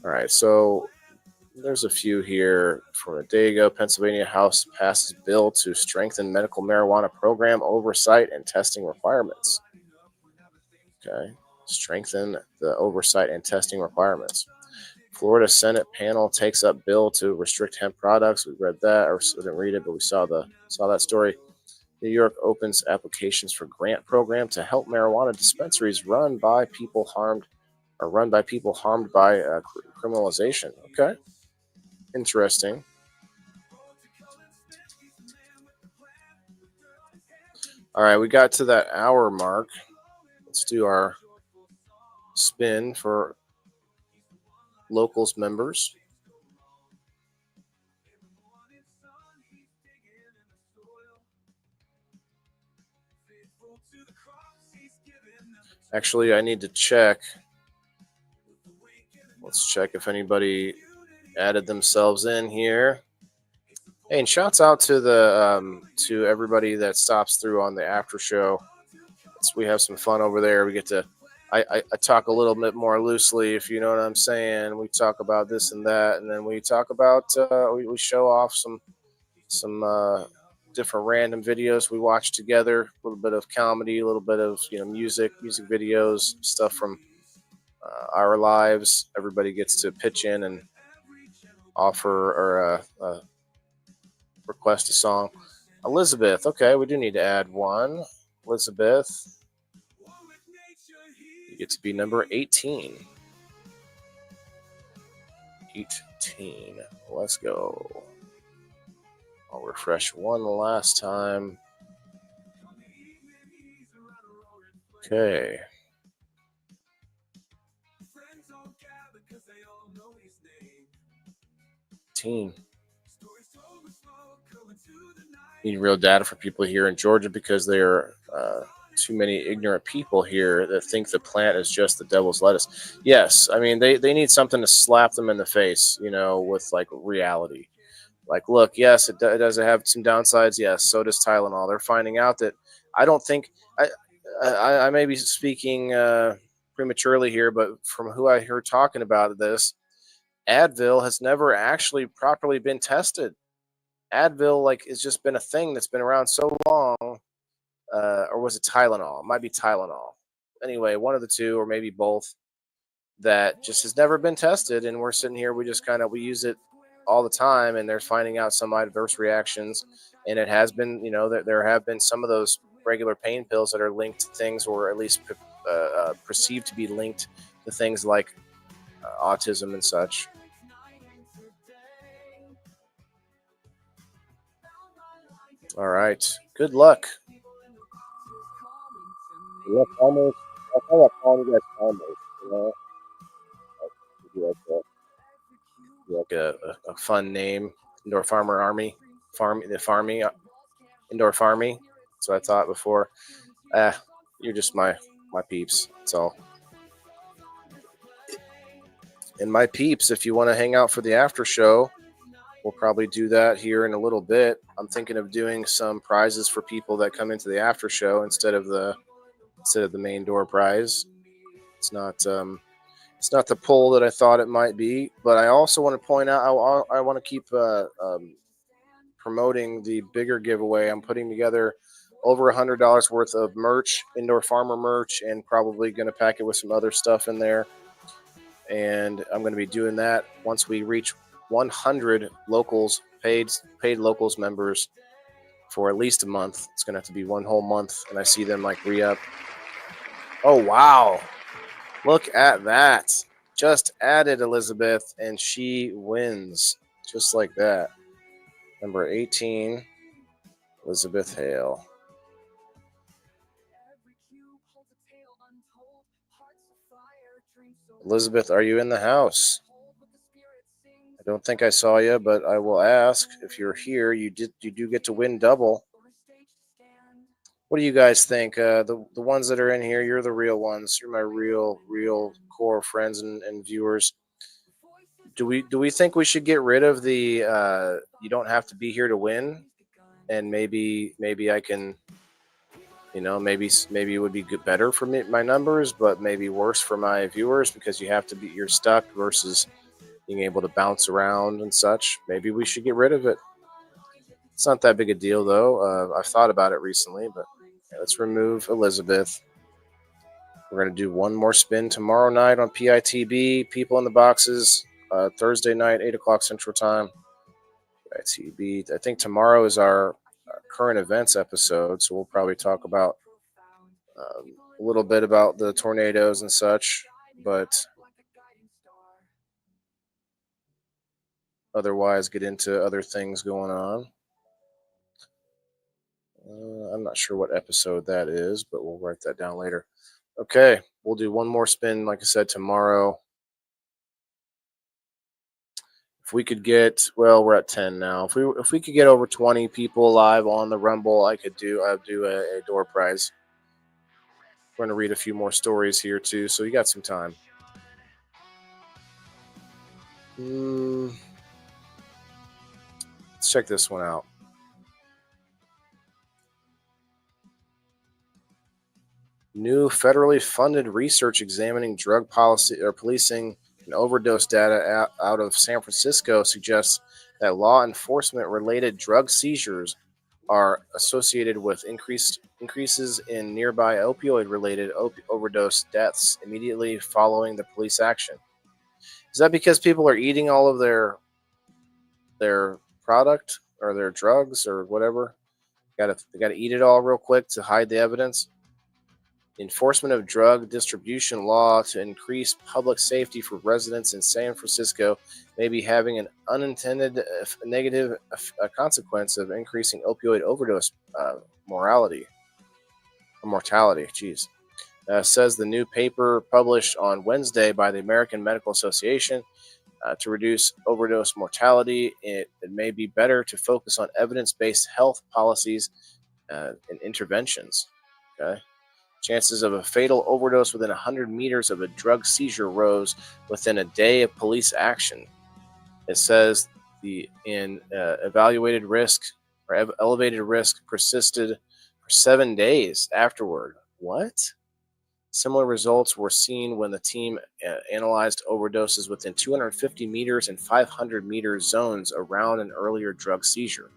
All right, so there's a few here from a day ago. Pennsylvania House passes bill to strengthen medical marijuana program oversight and testing requirements. Okay. Strengthen the oversight and testing requirements. Florida Senate panel takes up bill to restrict hemp products. We read that, or we didn't read it, but we saw that story. New York opens applications for grant program to help marijuana dispensaries run by people harmed by criminalization. Okay. Interesting. All right, we got to that hour mark. Let's do our spin for locals members. Actually, I need to check. Let's check if anybody added themselves in here. Hey, and shouts out to to everybody that stops through on the after show. We have some fun over there. We get to I talk a little bit more loosely, if you know what I'm saying. We talk about this and that, and then we talk about we show off some different random videos we watch together. A little bit of comedy, a little bit of music videos, stuff from our lives. Everybody gets to pitch in and offer or request a song. Elizabeth, okay, we do need to add one. Elizabeth, you get to be number 18. 18. Let's go. I'll refresh one last time. Okay. 14. Need real data for people here in Georgia because there are too many ignorant people here that think the plant is just the devil's lettuce. Yes, I mean they need something to slap them in the face, with like reality. Like, look, yes, it does have some downsides. Yes, so does Tylenol. They're finding out that I don't think I may be speaking prematurely here, but from who I heard talking about this, Advil has never actually properly been tested. Advil, like, has just been a thing that's been around so long, or was it Tylenol? It might be Tylenol. Anyway, one of the two, or maybe both, that just has never been tested, and we're sitting here, we use it all the time, and they're finding out some adverse reactions, and it has been, there have been some of those regular pain pills that are linked to things, or at least perceived to be linked to things like autism and such. All right. Good luck. Look, almost. I thought about calling you guys almost. Like a fun name. Indoor Farmer Army. Indoor Farmy. That's what I thought before. You're just my peeps. That's all. And my peeps, if you want to hang out for the after show, we'll probably do that here in a little bit. I'm thinking of doing some prizes for people that come into the after show instead of the main door prize. It's not the pull that I thought it might be, but I also want to point out I want to keep promoting the bigger giveaway. I'm putting together over $100 worth of merch, Indoor Farmer merch, and probably going to pack it with some other stuff in there. And I'm going to be doing that once we reach 100 locals, paid locals members for at least a month. It's going to have to be one whole month, and I see them like re-up. Oh, wow. Look at that. Just added Elizabeth, and she wins just like that. Number 18, Elizabeth Hale. Elizabeth, are you in the house? I don't think I saw you, but I will ask. If you're here, you do get to win double. What do you guys think? The ones that are in here, you're the real ones. You're my real core friends and viewers. Do we think we should get rid of the you don't have to be here to win? And maybe I can, maybe it would be better for my numbers, but maybe worse for my viewers because you're stuck versus being able to bounce around and such. Maybe we should get rid of it. It's not that big a deal, though. I've thought about it recently, but let's remove Elizabeth. We're going to do one more spin tomorrow night on PITB. People in the boxes, Thursday night, 8 o'clock Central Time. PITB. I think tomorrow is our current events episode, so we'll probably talk about a little bit about the tornadoes and such, but otherwise get into other things going on. I'm not sure what episode that is, but we'll write that down later. Okay, we'll do one more spin, like I said, tomorrow. If we could get, we're at 10 now. If we could get over 20 people live on the Rumble, I'd do a door prize. We're going to read a few more stories here too, so you got some time. Let's check this one out. New federally funded research examining drug policy or policing and overdose data out of San Francisco suggests that law enforcement related drug seizures are associated with increases in nearby opioid related overdose deaths immediately following the police action. Is that because people are eating all of their product or their drugs or whatever? They got to eat it all real quick to hide the evidence. Enforcement of drug distribution law to increase public safety for residents in San Francisco may be having an unintended negative consequence of increasing opioid overdose mortality. Says the new paper published on Wednesday by the American Medical Association. To reduce overdose mortality, it may be better to focus on evidence-based health policies and interventions. Okay. Chances of a fatal overdose within 100 meters of a drug seizure rose within a day of police action. It says the evaluated risk or elevated risk persisted for 7 days afterward. What? Similar results were seen when the team analyzed overdoses within 250 meters and 500-meter zones around an earlier drug seizure.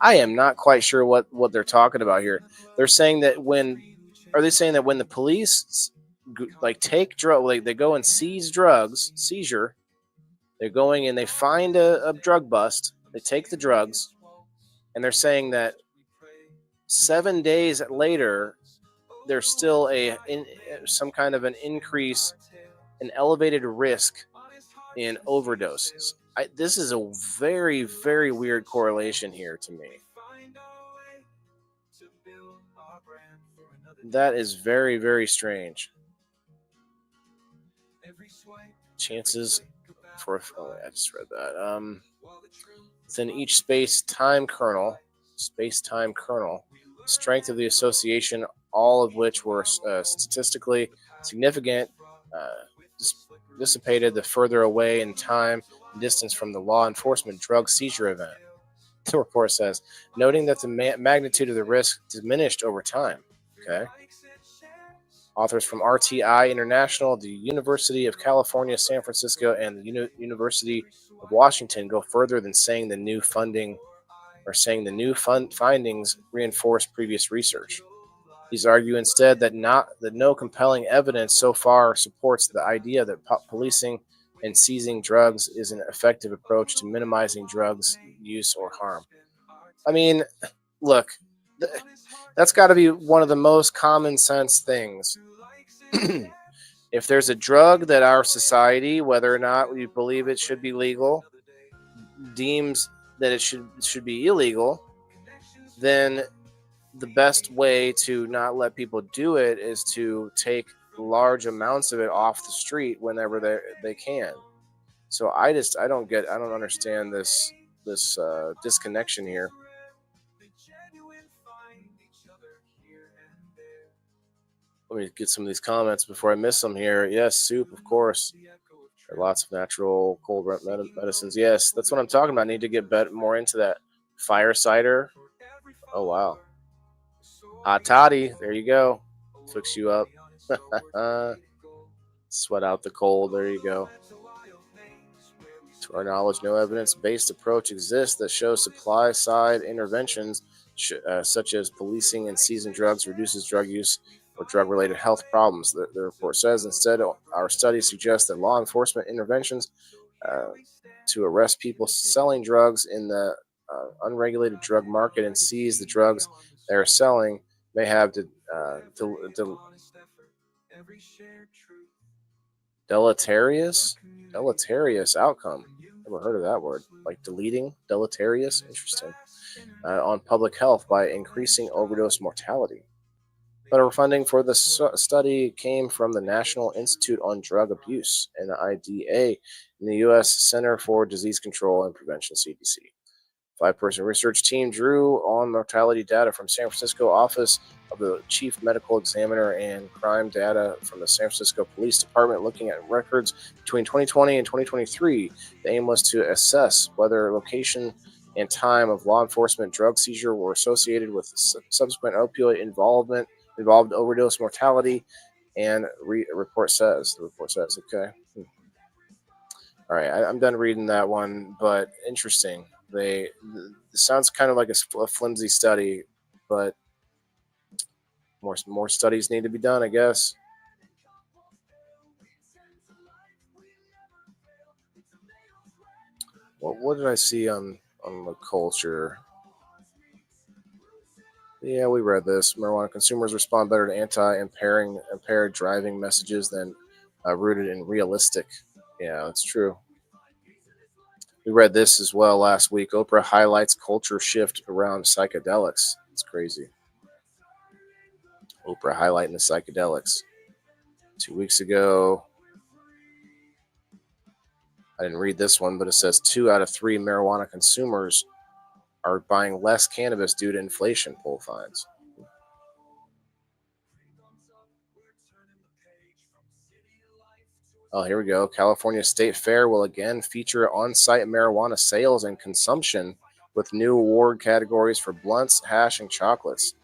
I am not quite sure what they're talking about here. They're saying that are they saying that when the police like take drug, like they go and seize drugs, seizure, they're going and they find a drug bust, they take the drugs, and they're saying that 7 days later there's still some kind of an increase, an elevated risk in overdoses. This is a very, very weird correlation here to me. That is very, very strange. Chances for I just read that. Within each space-time kernel, strength of the association, all of which were statistically significant, dissipated the further away in time and distance from the law enforcement drug seizure event. The report says, noting that the magnitude of the risk diminished over time. Okay. Authors from RTI International, the University of California, San Francisco, and the University of Washington go further than saying the new findings reinforce previous research. These argue instead that no compelling evidence so far supports the idea that policing and seizing drugs is an effective approach to minimizing drugs use or harm. I mean, look, that's got to be one of the most common sense things. If there's a drug that our society, whether or not we believe it should be legal, deems that it should be illegal, then the best way to not let people do it is to take large amounts of it off the street whenever they can. So I don't understand this disconnection here. Let me get some of these comments before I miss them here. Yes, soup, of course. There are lots of natural cold medicines. Yes, that's what I'm talking about. I need to get more into that. Fire cider. Oh, wow. Hot toddy. There you go. Fix you up. Sweat out the cold. There you go. To our knowledge, no evidence-based approach exists that shows supply-side interventions such as policing and seizing drugs reduces drug use or drug-related health problems. The report says instead, our studies suggest that law enforcement interventions to arrest people selling drugs in the unregulated drug market and seize the drugs they are selling may have deleterious outcome. Never heard of that word. Like deleting, deleterious. Interesting. On public health by increasing overdose mortality. Federal funding for the study came from the National Institute on Drug Abuse, NIDA, and the U.S. Center for Disease Control and Prevention, CDC. 5-person research team drew on mortality data from San Francisco Office of the Chief Medical Examiner and crime data from the San Francisco Police Department looking at records between 2020 and 2023. The aim was to assess whether location and time of law enforcement drug seizure were associated with subsequent opioid involved overdose mortality, and the report says, okay. All right, I'm done reading that one, but interesting. It sounds kind of like a flimsy study, but more studies need to be done, I guess. What did I see on the culture? Yeah, we read this. Marijuana consumers respond better to impaired driving messages than rooted in realistic. Yeah, that's true. We read this as well last week. Oprah highlights culture shift around psychedelics. It's crazy. Oprah highlighting the psychedelics. 2 weeks ago, I didn't read this one, but it says 2 out of 3 marijuana consumers are buying less cannabis due to inflation, poll finds. Oh, here we go. California State Fair will again feature on-site marijuana sales and consumption with new award categories for blunts, hash, and chocolates.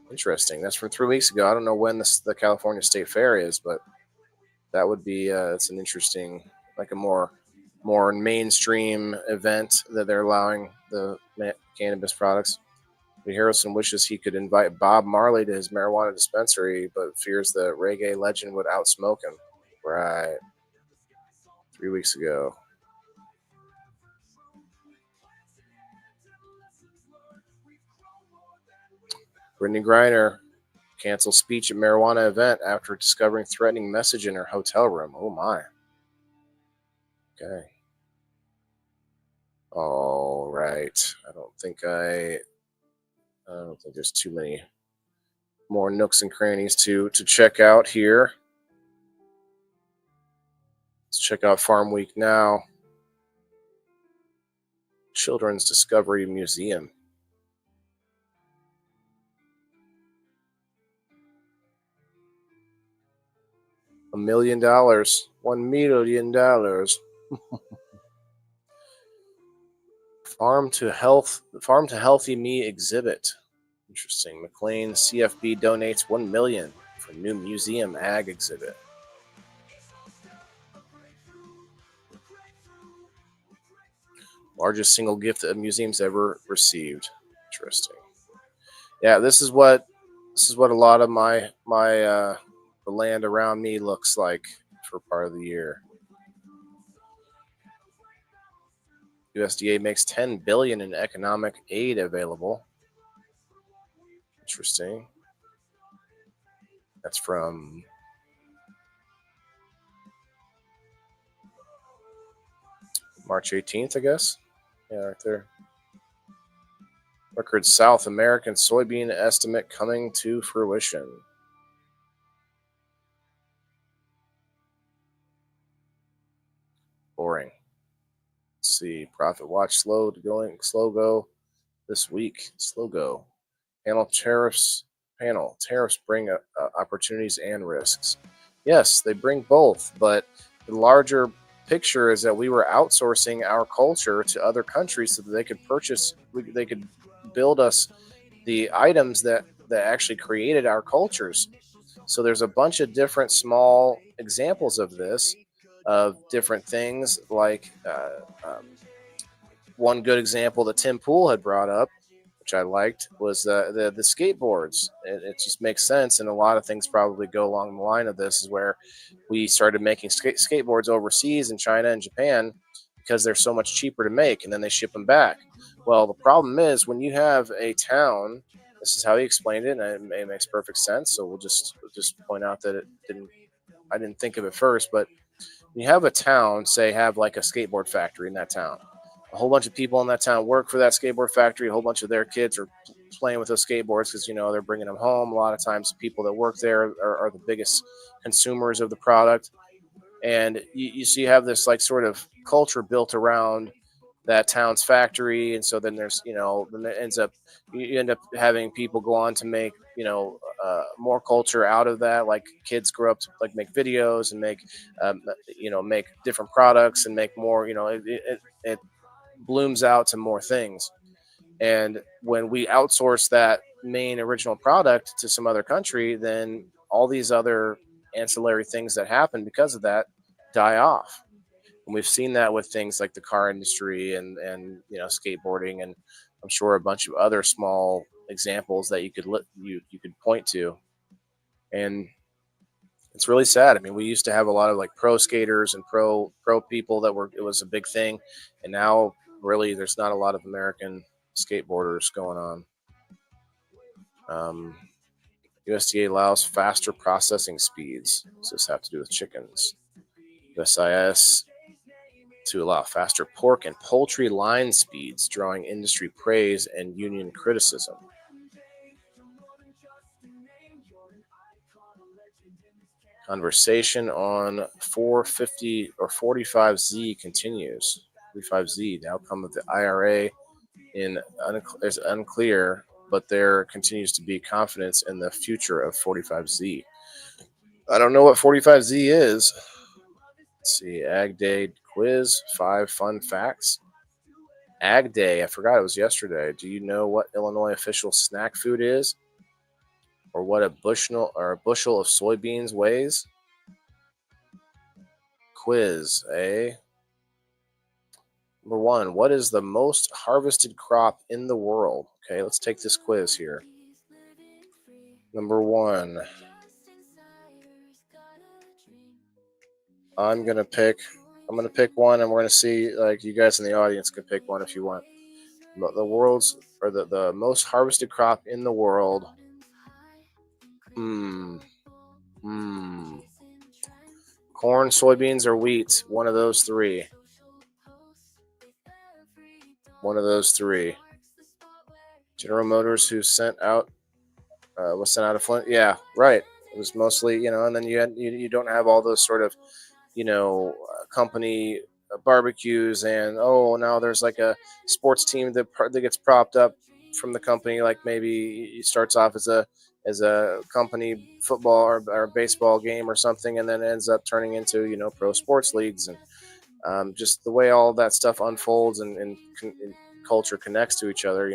Interesting. That's from 3 weeks ago. I don't know when the California State Fair is, but that would be it's an interesting, like a more mainstream event that they're allowing the cannabis products. Harrison wishes he could invite Bob Marley to his marijuana dispensary, but fears the reggae legend would outsmoke him. Right. 3 weeks ago. Brittany Griner cancels speech at marijuana event after discovering threatening message in her hotel room. Oh my. Okay. All right. I don't think there's too many more nooks and crannies to check out here. Let's check out Farm Week now. Children's Discovery Museum. $1 million. $1 million. Farm to Healthy Me exhibit. Interesting. McLean CFB donates $1 million for new museum ag exhibit. Largest single gift that a museum's ever received. Interesting. Yeah, this is what a lot of my the land around me looks like for part of the year. USDA makes $10 billion in economic aid available. Interesting. That's from March 18th, I guess. Yeah, right there. Record South American soybean estimate coming to fruition. Boring. Let's see. Profit watch slow go this week. Slow go. Tariffs bring opportunities and risks. Yes, they bring both, but the larger picture is that we were outsourcing our culture to other countries so that they could build us the items that actually created our cultures. So there's a bunch of different small examples of this, of different things. Like one good example that Tim Pool had brought up, which I liked, was the skateboards. It just makes sense, and a lot of things probably go along the line of this. Is where we started making skateboards overseas in China and Japan because they're so much cheaper to make, and then they ship them back. Well, the problem is when you have a town. This is how he explained it, and it makes perfect sense. So we'll just point out that I didn't think of it first, but when you have a town, say, have like a skateboard factory in that town. A whole bunch of people in that town work for that skateboard factory. A whole bunch of their kids are playing with those skateboards because, they're bringing them home. A lot of times the people that work there are the biggest consumers of the product. And you have this like sort of culture built around that town's factory. And so then there's, then it ends up, you end up having people go on to make, more culture out of that. Like kids grow up to like make videos and make, make different products and make more, it blooms out to more things. And when we outsource that main original product to some other country, then all these other ancillary things that happen because of that die off. And we've seen that with things like the car industry and skateboarding, and I'm sure a bunch of other small examples that you could point to. And it's really sad. I mean, we used to have a lot of like pro skaters and pro people it was a big thing, and now really there's not a lot of American skateboarders going on. USDA allows faster processing speeds. Does this have to do with chickens? USIS to allow faster pork and poultry line speeds, drawing industry praise and union criticism. Conversation on 450 or 45Z continues. 45Z, the outcome of the IRA is unclear, but there continues to be confidence in the future of 45Z. I don't know what 45Z is. Let's see, Ag Day quiz, 5 fun facts. Ag Day, I forgot it was yesterday. Do you know what Illinois official snack food is? Or what a bushel of soybeans weighs? Quiz, eh? Number 1, what is the most harvested crop in the world? Okay, let's take this quiz here. Number 1, I'm gonna pick one, and we're gonna see, like, you guys in the audience can pick one if you want. The world's or the most harvested crop in the world. Corn, soybeans, or wheat? One of those three. One of those three. General Motors, who was sent out of Flint. Yeah, right. It was mostly, and then you don't have all those sort of, company barbecues, and now there's like a sports team that gets propped up from the company. Like maybe it starts off as a company football or baseball game or something, and then ends up turning into pro sports leagues, and just the way all that stuff unfolds and culture connects to each other.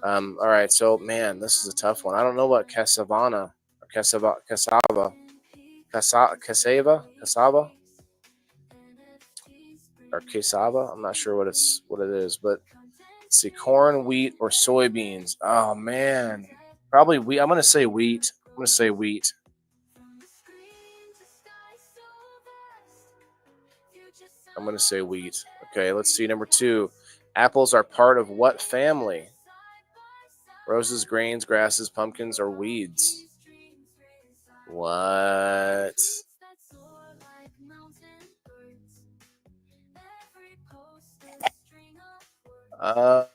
All right, so man, this is a tough one. I don't know what cassava or cassava. I'm not sure what it is, but let's see, corn, wheat, or soybeans. Oh man, probably wheat. I'm gonna say wheat. Okay, let's see. Number 2, apples are part of what family? Roses, grains, grasses, pumpkins, or weeds? What? Are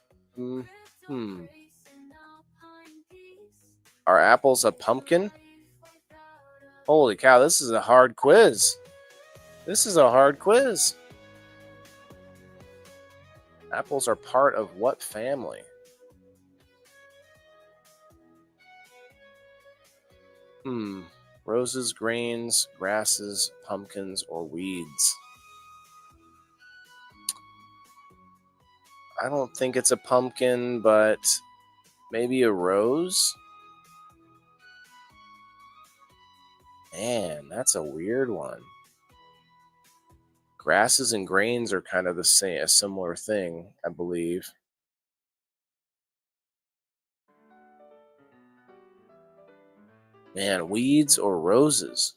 apples a pumpkin? Holy cow, this is a hard quiz. Apples are part of what family? Roses, grains, grasses, pumpkins, or weeds? I don't think it's a pumpkin, but maybe a rose? Man, that's a weird one. Grasses and grains are kind of a similar thing, I believe. Man, weeds or roses?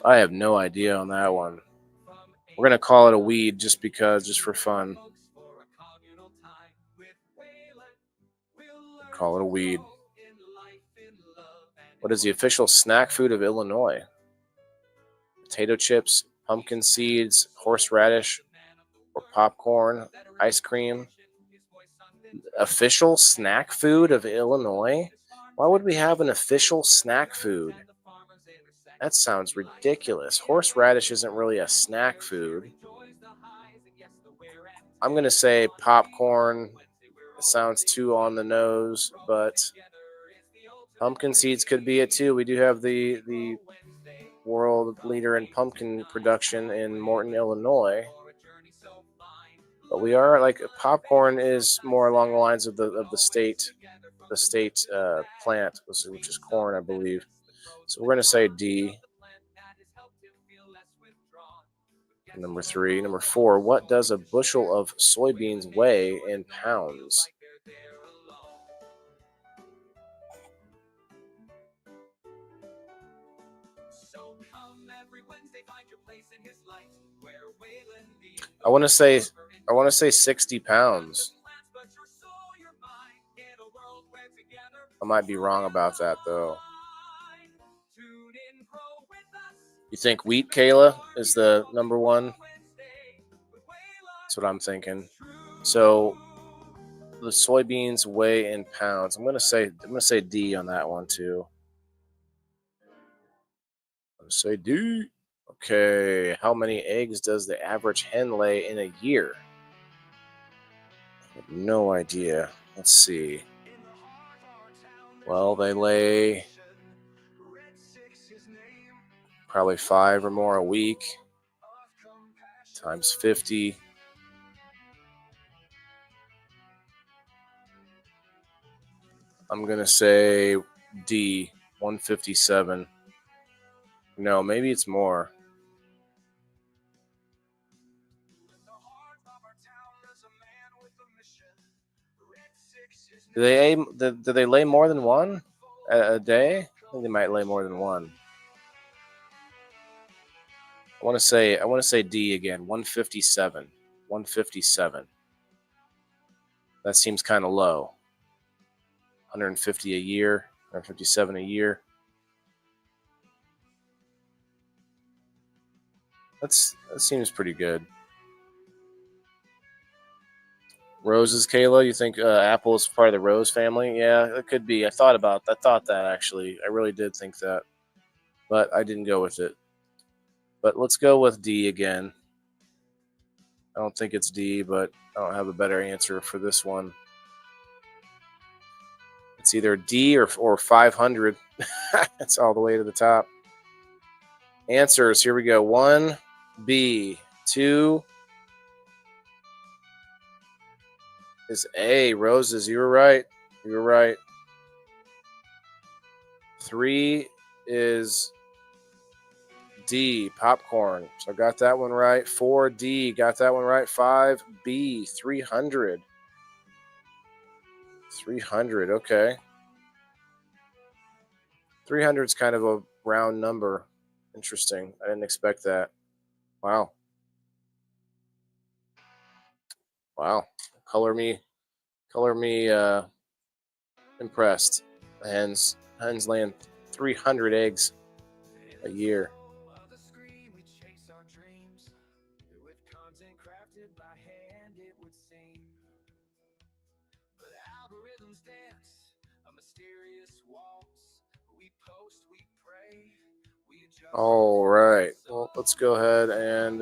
I have no idea on that one. We're gonna call it a weed just for fun. Call it a weed. What is the official snack food of Illinois? Potato chips, pumpkin seeds, horseradish, or popcorn, ice cream? Official snack food of Illinois? Why would we have an official snack food? That sounds ridiculous. Horseradish isn't really a snack food. I'm going to say popcorn. It sounds too on the nose, but pumpkin seeds could be it too. We do have the world leader in pumpkin production in Morton, Illinois. But we are like popcorn is more along the lines of the state plant, which is corn, I believe. So we're going to say D. Number 3. Number 4, what does a bushel of soybeans weigh in pounds? I want to say 60 pounds. I might be wrong about that though. You think wheat, Kayla, is the number one? That's what I'm thinking. So the soybeans weigh in pounds. I'm gonna say D on that one too. I'm gonna say D. Okay, how many eggs does the average hen lay in a year? I have no idea. Let's see. Well, they lay probably 5 or more a week times 50. I'm going to say D, 157. No, maybe it's more. Do they lay more than one a day? I think they might lay more than one. I want to say D again, 157. 157. That seems kind of low. 150 a year, 157 a year. That seems pretty good. Roses, Kayla. You think Apple is part of the rose family? Yeah, it could be. I thought that actually. I really did think that, but I didn't go with it. But let's go with D again. I don't think it's D, but I don't have a better answer for this one. It's either D or 500. It's all the way to the top. Answers. Here we go. 1, B. 2 is A. Roses. You were right. 3 is D, popcorn. So I got that one right. 4D, got that one right. 5B, 300. 300, okay. 300 is kind of a round number. Interesting. I didn't expect that. Wow. Color me impressed. Hens laying 300 eggs a year. All right. Well, let's go ahead and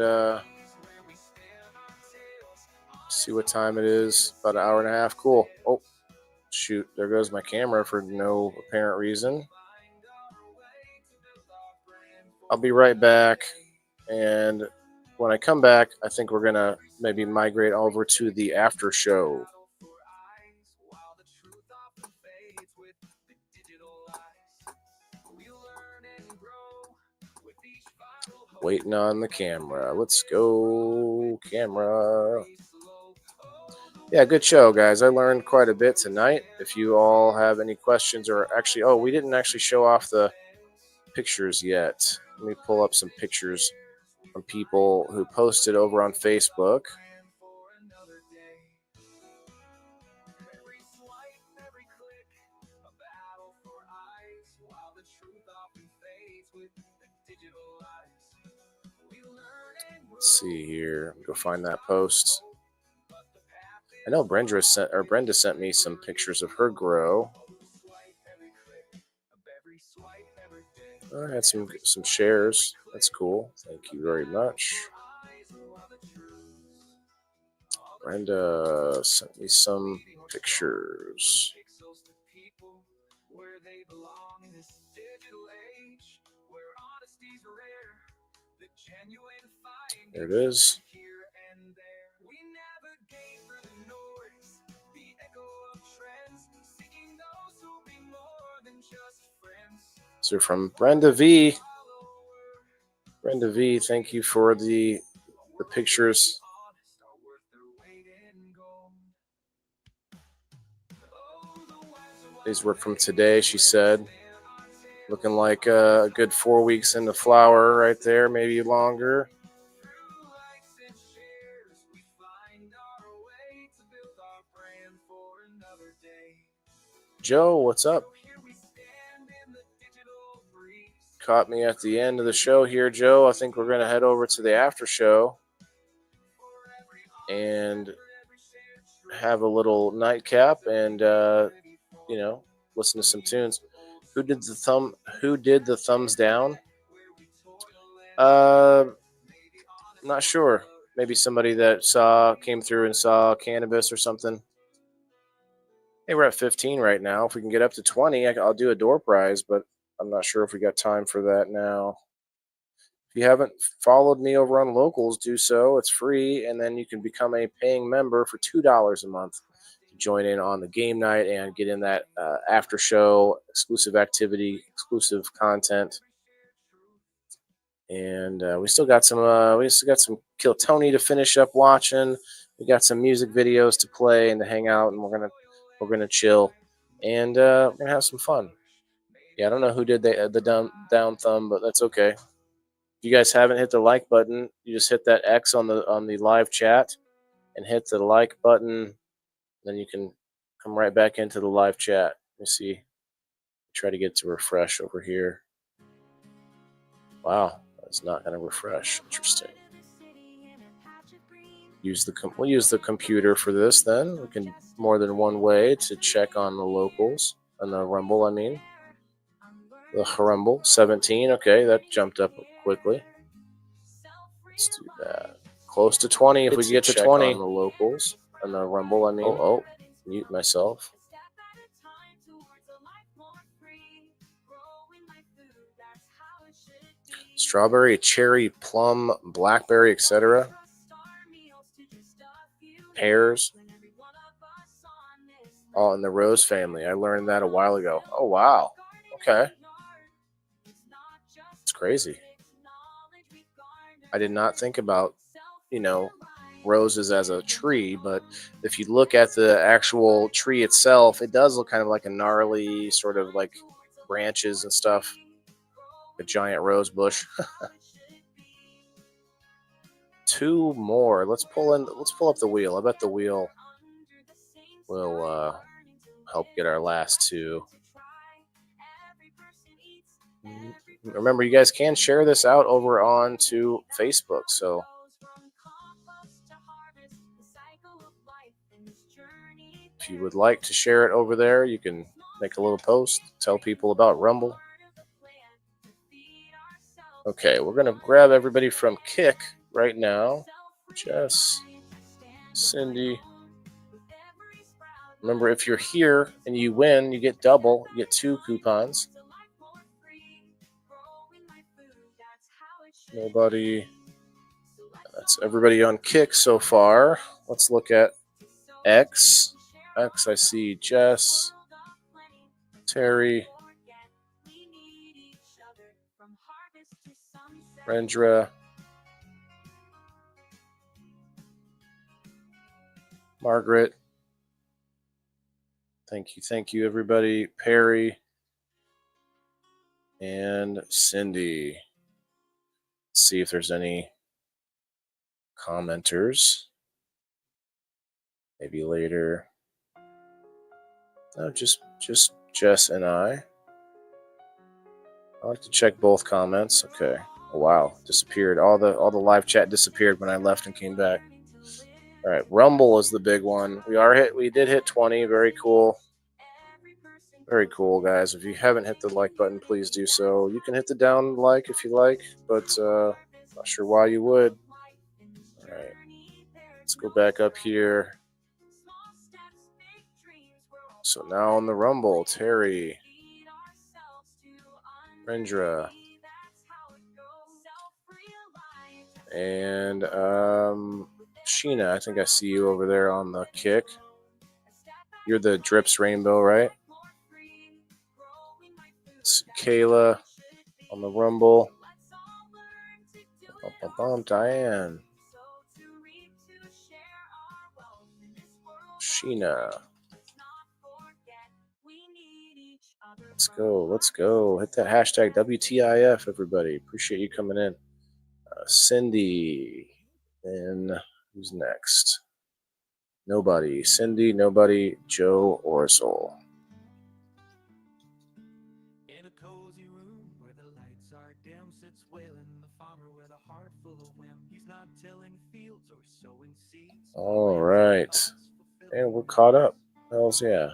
see what time it is. About an hour and a half. Cool. Oh, shoot. There goes my camera for no apparent reason. I'll be right back. And when I come back, I think we're going to maybe migrate over to the after show. Waiting on the camera. Let's go, camera. Yeah, good show, guys. I learned quite a bit tonight. If you all have any questions, or actually, we didn't actually show off the pictures yet. Let me pull up some pictures from people who posted over on Facebook. Let's see here. Go find that post. I know Brenda sent me some pictures of her grow. I had some shares. That's cool. Thank you very much. Brenda sent me some pictures. There it is. So from Brenda V. Brenda V, thank you for the pictures. These were from today, she said. Looking like a good 4 weeks into flower right there, maybe longer. Joe, what's up? caught me at the end of the show here, Joe. I think we're going to head over to the after show and have a little nightcap and listen to some tunes. Who did the thumbs down? Not sure. Maybe somebody that came through and saw Cannabis or something. Hey, we're at 15 right now. If we can get up to 20, I'll do a door prize, but I'm not sure if we got time for that now. If you haven't followed me over on Locals, do so. It's free, and then you can become a paying member for $2 a month to join in on the game night and get in that after show, exclusive activity, exclusive content. And we still got some Kill Tony to finish up watching. We got some music videos to play and to hang out, and we're gonna chill, and we're gonna have some fun. Yeah, I don't know who did the down thumb, but that's okay. If you guys haven't hit the like button, you just hit that X on the live chat and hit the like button. Then you can come right back into the live chat. Let me see. Try to get to refresh over here. Wow, that's not going to refresh. Interesting. We'll use the computer for this. Then we can more than one way to check on the locals and the Rumble. I mean. The Rumble, 17. Okay, that jumped up quickly. Let's do that. Close to 20 if we get to 20. On the locals and the Rumble, I mean. Oh, mute myself. Strawberry, cherry, plum, blackberry, etc. Pears. All in the rose family. I learned that a while ago. Oh, wow. Okay. It's crazy. I did not think about, roses as a tree, but if you look at the actual tree itself, it does look kind of like a gnarly sort of like branches and stuff. A giant rose bush. 2 more. Let's pull up the wheel. I bet the wheel will help get our last 2. Remember, you guys can share this out over onto Facebook. So if you would like to share it over there, you can make a little post, tell people about Rumble. Okay, we're going to grab everybody from Kick right now. Jess, Cindy. Remember, if you're here and you win, you get double. You get 2 coupons. Nobody. That's everybody on Kick so far. Let's look at X. X, I see Jess, Terry, Rendra, Margaret. Thank you, everybody. Perry and Cindy. Let's see if there's any commenters. Maybe later. No, just Jess and I. I like to check both comments. Okay. Oh, wow, disappeared. All the live chat disappeared when I left and came back. All right, Rumble is the big one. We did hit 20. Very cool. Very cool, guys. If you haven't hit the like button, please do so. You can hit the down like if you like, but not sure why you would. All right, let's go back up here. So now on the Rumble, Terry, Rendra, and Sheena. I think I see you over there on the Kick. You're the Drips Rainbow, right? It's Kayla on the Rumble. Diane. Sheena. Let's go. Hit that hashtag WTIF, everybody. Appreciate you coming in. Cindy. And who's next? Nobody. Cindy, nobody, Joe Orsol. All right. And we're caught up. Hells yeah.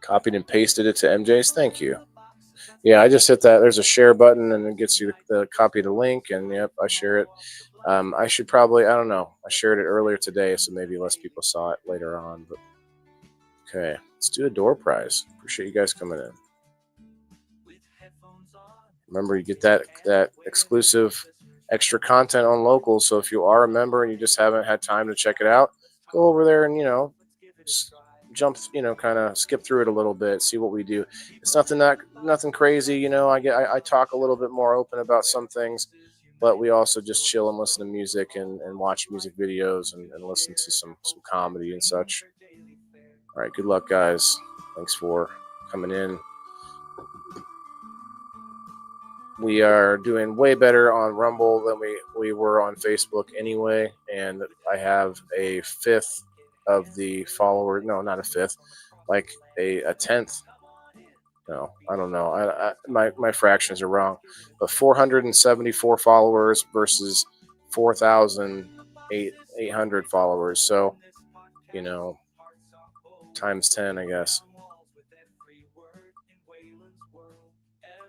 Copied and pasted it to MJ's. Thank you. Yeah, I just hit that. There's a share button and it gets you the copy of the link. And yep, I share it. I should probably, I don't know. I shared it earlier today, so maybe less people saw it later on. But okay, let's do a door prize. Appreciate you guys coming in. Remember, you get that exclusive extra content on locals. So if you are a member and you just haven't had time to check it out, go over there and jump, kind of skip through it a little bit, see what we do. It's nothing crazy. I talk a little bit more open about some things, but we also just chill and listen to music and watch music videos and listen to some comedy and such. All right, good luck, guys. Thanks for coming in. We are doing way better on Rumble than we were on Facebook anyway, and I have a fifth of the followers. No, not a fifth, like a tenth. No, I don't know. My fractions are wrong, but 474 followers versus 4,800 followers. So, times 10, I guess.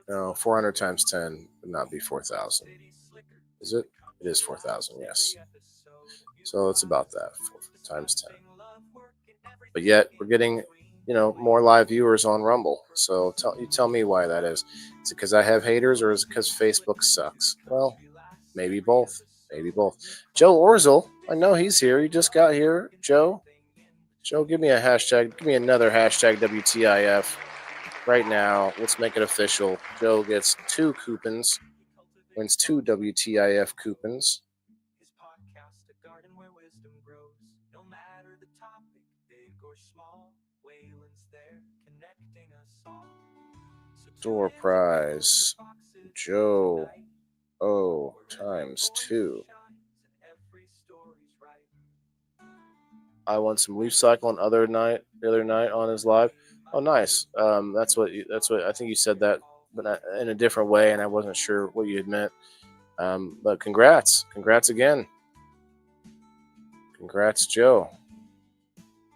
No, 400 times 10 would not be 4,000. Is it? It is 4,000, yes. So it's about that, 4 times 10. But yet we're getting, more live viewers on Rumble. So tell me why that is. Is it because I have haters, or is it because Facebook sucks? Well, maybe both. Maybe both. Joe Orzel, I know he's here. He just got here. Joe, give me a hashtag. Give me another hashtag WTIF right now. Let's make it official. Joe gets 2 coupons, wins 2 WTIF coupons. Door prize. Joe O times 2. I won some leaf cycle the other night on his live. Oh, nice. That's what I think you said that, but in a different way, and I wasn't sure what you had meant. But congrats again. Congrats, Joe.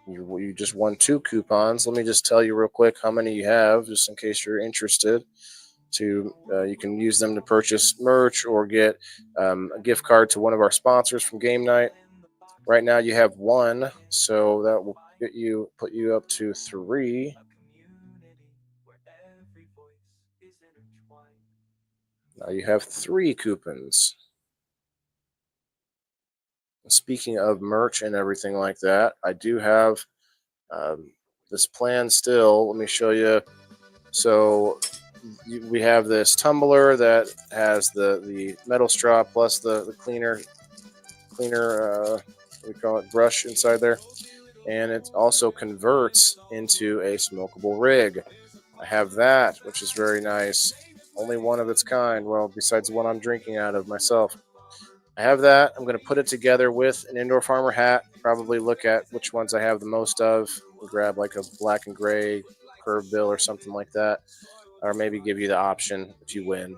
You just won 2 coupons. Let me just tell you real quick how many you have, just in case you're interested. You can use them to purchase merch or get a gift card to one of our sponsors from game night. Right now you have 1, so that will put you up to 3. Now you have 3 coupons. Speaking of merch and everything like that, I do have this plan still. Let me show you. So we have this tumbler that has the metal straw plus the cleaner we call it brush inside there, and it also converts into a smokable rig. I have that, which is very nice. Only one of its kind. Well, besides the one I'm drinking out of myself. I have that. I'm going to put it together with an indoor farmer hat. Probably look at which ones I have the most of. Grab like a black and gray curved bill or something like that. Or maybe give you the option if you win.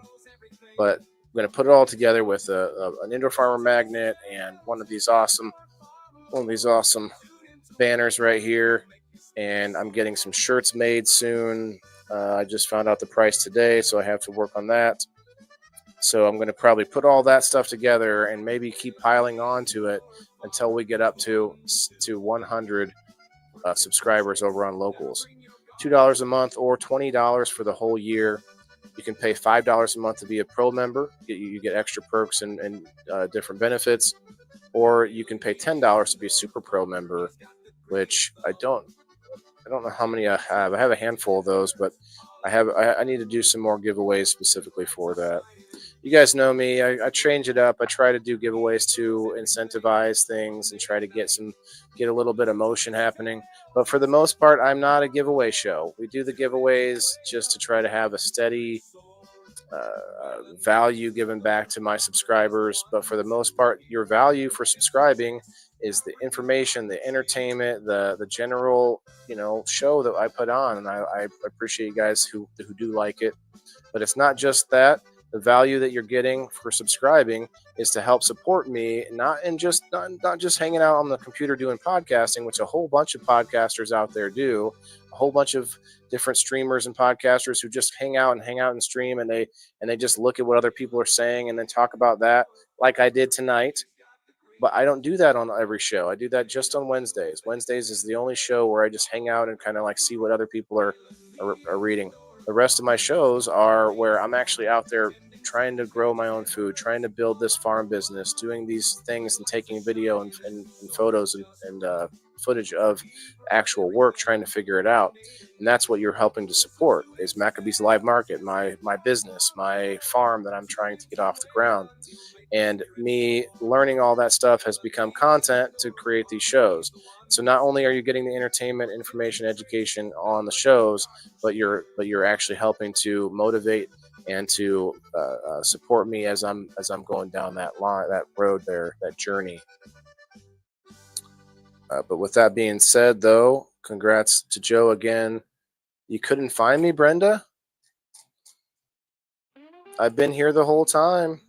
But I'm going to put it all together with an indoor farmer magnet and one of these awesome banners right here. And I'm getting some shirts made soon. I just found out the price today, so I have to work on that. So I'm going to probably put all that stuff together and maybe keep piling on to it until we get up to 100 subscribers over on Locals. $2 a month or $20 for the whole year. You can pay $5 a month to be a pro member. You get extra perks and different benefits. Or you can pay $10 to be a super pro member, which I don't know how many I have. I have a handful of those, but I need to do some more giveaways specifically for that. You guys know me. I change it up. I try to do giveaways to incentivize things and try to get a little bit of motion happening. But for the most part, I'm not a giveaway show. We do the giveaways just to try to have a steady value given back to my subscribers. But for the most part, your value for subscribing is the information, the entertainment, the general show that I put on, and I appreciate you guys who do like it. But it's not just that. The value that you're getting for subscribing is to help support me, not just hanging out on the computer doing podcasting, which a whole bunch of podcasters out there do, a whole bunch of different streamers and podcasters who just hang out and stream, and they just look at what other people are saying and then talk about that, like I did tonight. But I don't do that on every show. I do that just on Wednesdays. Wednesdays is the only show where I just hang out and kind of like see what other people are reading. The rest of my shows are where I'm actually out there trying to grow my own food, trying to build this farm business, doing these things and taking video and photos and footage of actual work, trying to figure it out. And that's what you're helping to support is Maccabee's Live Market, my business, my farm that I'm trying to get off the ground. And me learning all that stuff has become content to create these shows. So not only are you getting the entertainment, information, education on the shows, but you're actually helping to motivate and to support me as I'm going down that line, that road there, that journey. But with that being said, though, congrats to Joe again. You couldn't find me, Brenda? I've been here the whole time.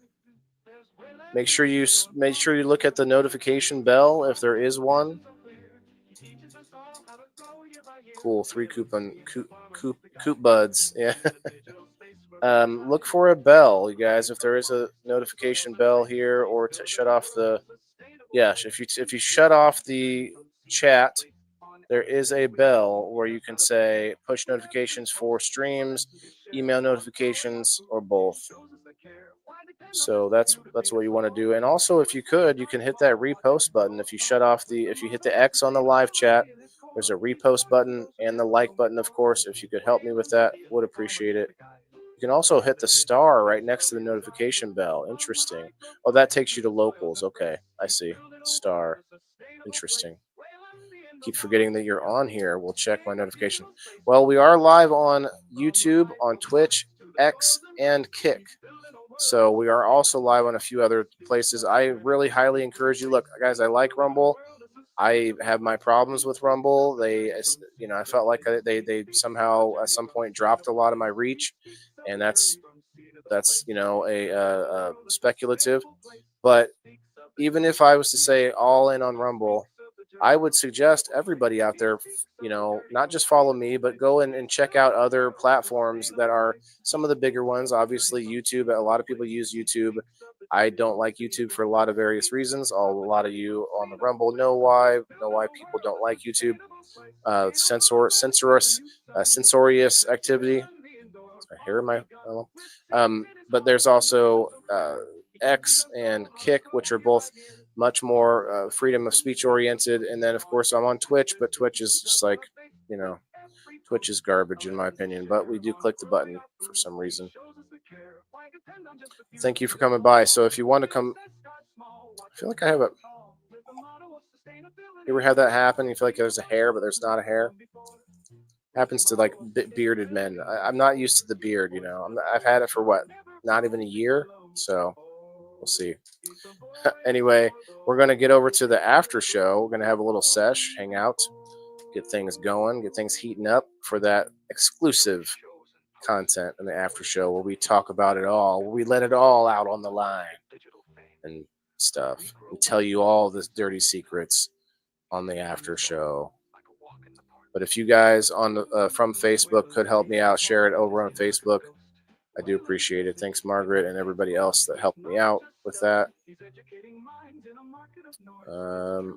Make sure you look at the notification bell if there is one. Cool, 3 coop buds. Yeah. Look for a bell, you guys. If there is a notification bell here, or to shut off the. Yeah, if you shut off the chat, there is a bell where you can say push notifications for streams, email notifications, or both. So that's what you want to do. And also, if you could, you can hit that repost button. If you hit the X on the live chat, there's a repost button and the like button, of course. If you could help me with that, would appreciate it. You can also hit the star right next to the notification bell. Interesting. Oh, that takes you to locals. Okay, I see. Star. Interesting. Keep forgetting that you're on here. We'll check my notification. Well, we are live on YouTube, on Twitch, X, and Kick. So we are also live on a few other places. I really highly encourage you. Look, guys, I like Rumble. I have my problems with Rumble. I felt like they somehow at some point dropped a lot of my reach, and that's a speculative. But even if I was to say all in on Rumble, I would suggest everybody out there, not just follow me, but go in and check out other platforms that are some of the bigger ones. Obviously, YouTube. A lot of people use YouTube. I don't like YouTube for a lot of various reasons. A lot of you on the Rumble know why. People don't like YouTube. Censorious activity. I hear my. But there's also X and Kick, which are both much more freedom of speech oriented. And then, of course, I'm on Twitch, but Twitch is just like, Twitch is garbage in my opinion. But we do click the button for some reason. Thank you for coming by. So if you want to come, I feel like I have a. You ever have that happen? You feel like there's a hair, but there's not a hair. Happens to like bearded men. I'm not used to the beard, I've had it for what? Not even a year. So we'll see. Anyway, we're going to get over to the after show. We're going to have a little sesh, hang out, get things going, get things heating up for that exclusive content in the after show where we talk about it all, where we let it all out on the line and stuff. We tell you all the dirty secrets on the after show. But if you guys from Facebook could help me out, share it over on Facebook, I do appreciate it. Thanks, Margaret, and everybody else that helped me out with that. I'm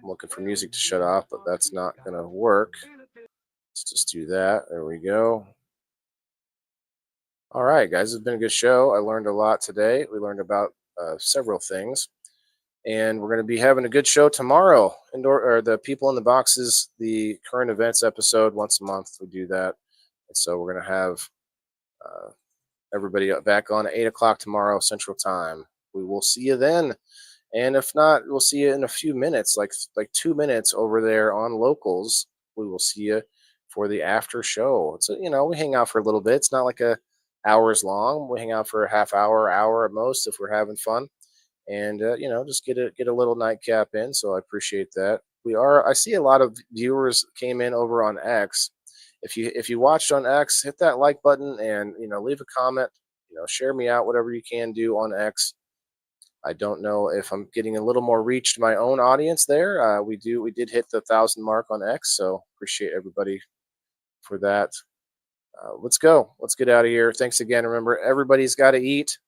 looking for music to shut off, but that's not going to work. Let's just do that. There we go. All right, guys, it's been a good show. I learned a lot today. We learned about several things. And we're going to be having a good show tomorrow. The People in the Boxes, the current events episode, once a month. We do that. And so we're going to have everybody back on at 8 o'clock tomorrow, Central Time. We will see you then. And if not, we'll see you in a few minutes, like 2 minutes over there on Locals. We will see you for the after show. So, we hang out for a little bit. It's not like hours long. We hang out for a half hour at most if we're having fun. And just get a little nightcap in. So I appreciate that. I see a lot of viewers came in over on X. If you watched on X, hit that like button and leave a comment. share me out, whatever you can do on X. I don't know if I'm getting a little more reach to my own audience there. We did hit the 1,000 mark on X, so appreciate everybody for that. Let's go. Let's get out of here. Thanks again. Remember, everybody's got to eat.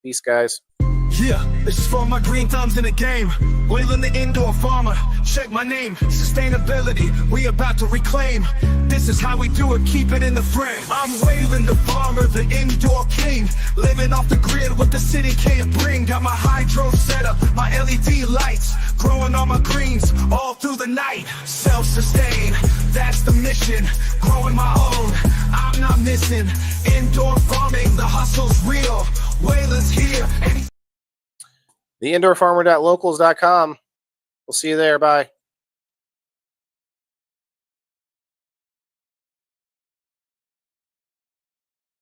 Peace, guys. Yeah, this is for my green thumbs in the game. Wailing the indoor farmer, check my name. Sustainability, we about to reclaim. This is how we do it, keep it in the frame. I'm Wailing the farmer, the indoor king. Living off the grid, what the city can't bring. Got my hydro setup, my LED lights. Growing all my greens, all through the night. Self-sustain, that's the mission. Growing my own, I'm not missing. Indoor farming, the hustle's real. Whaler's here, and TheIndoorFarmer.locals.com. We'll see you there. Bye.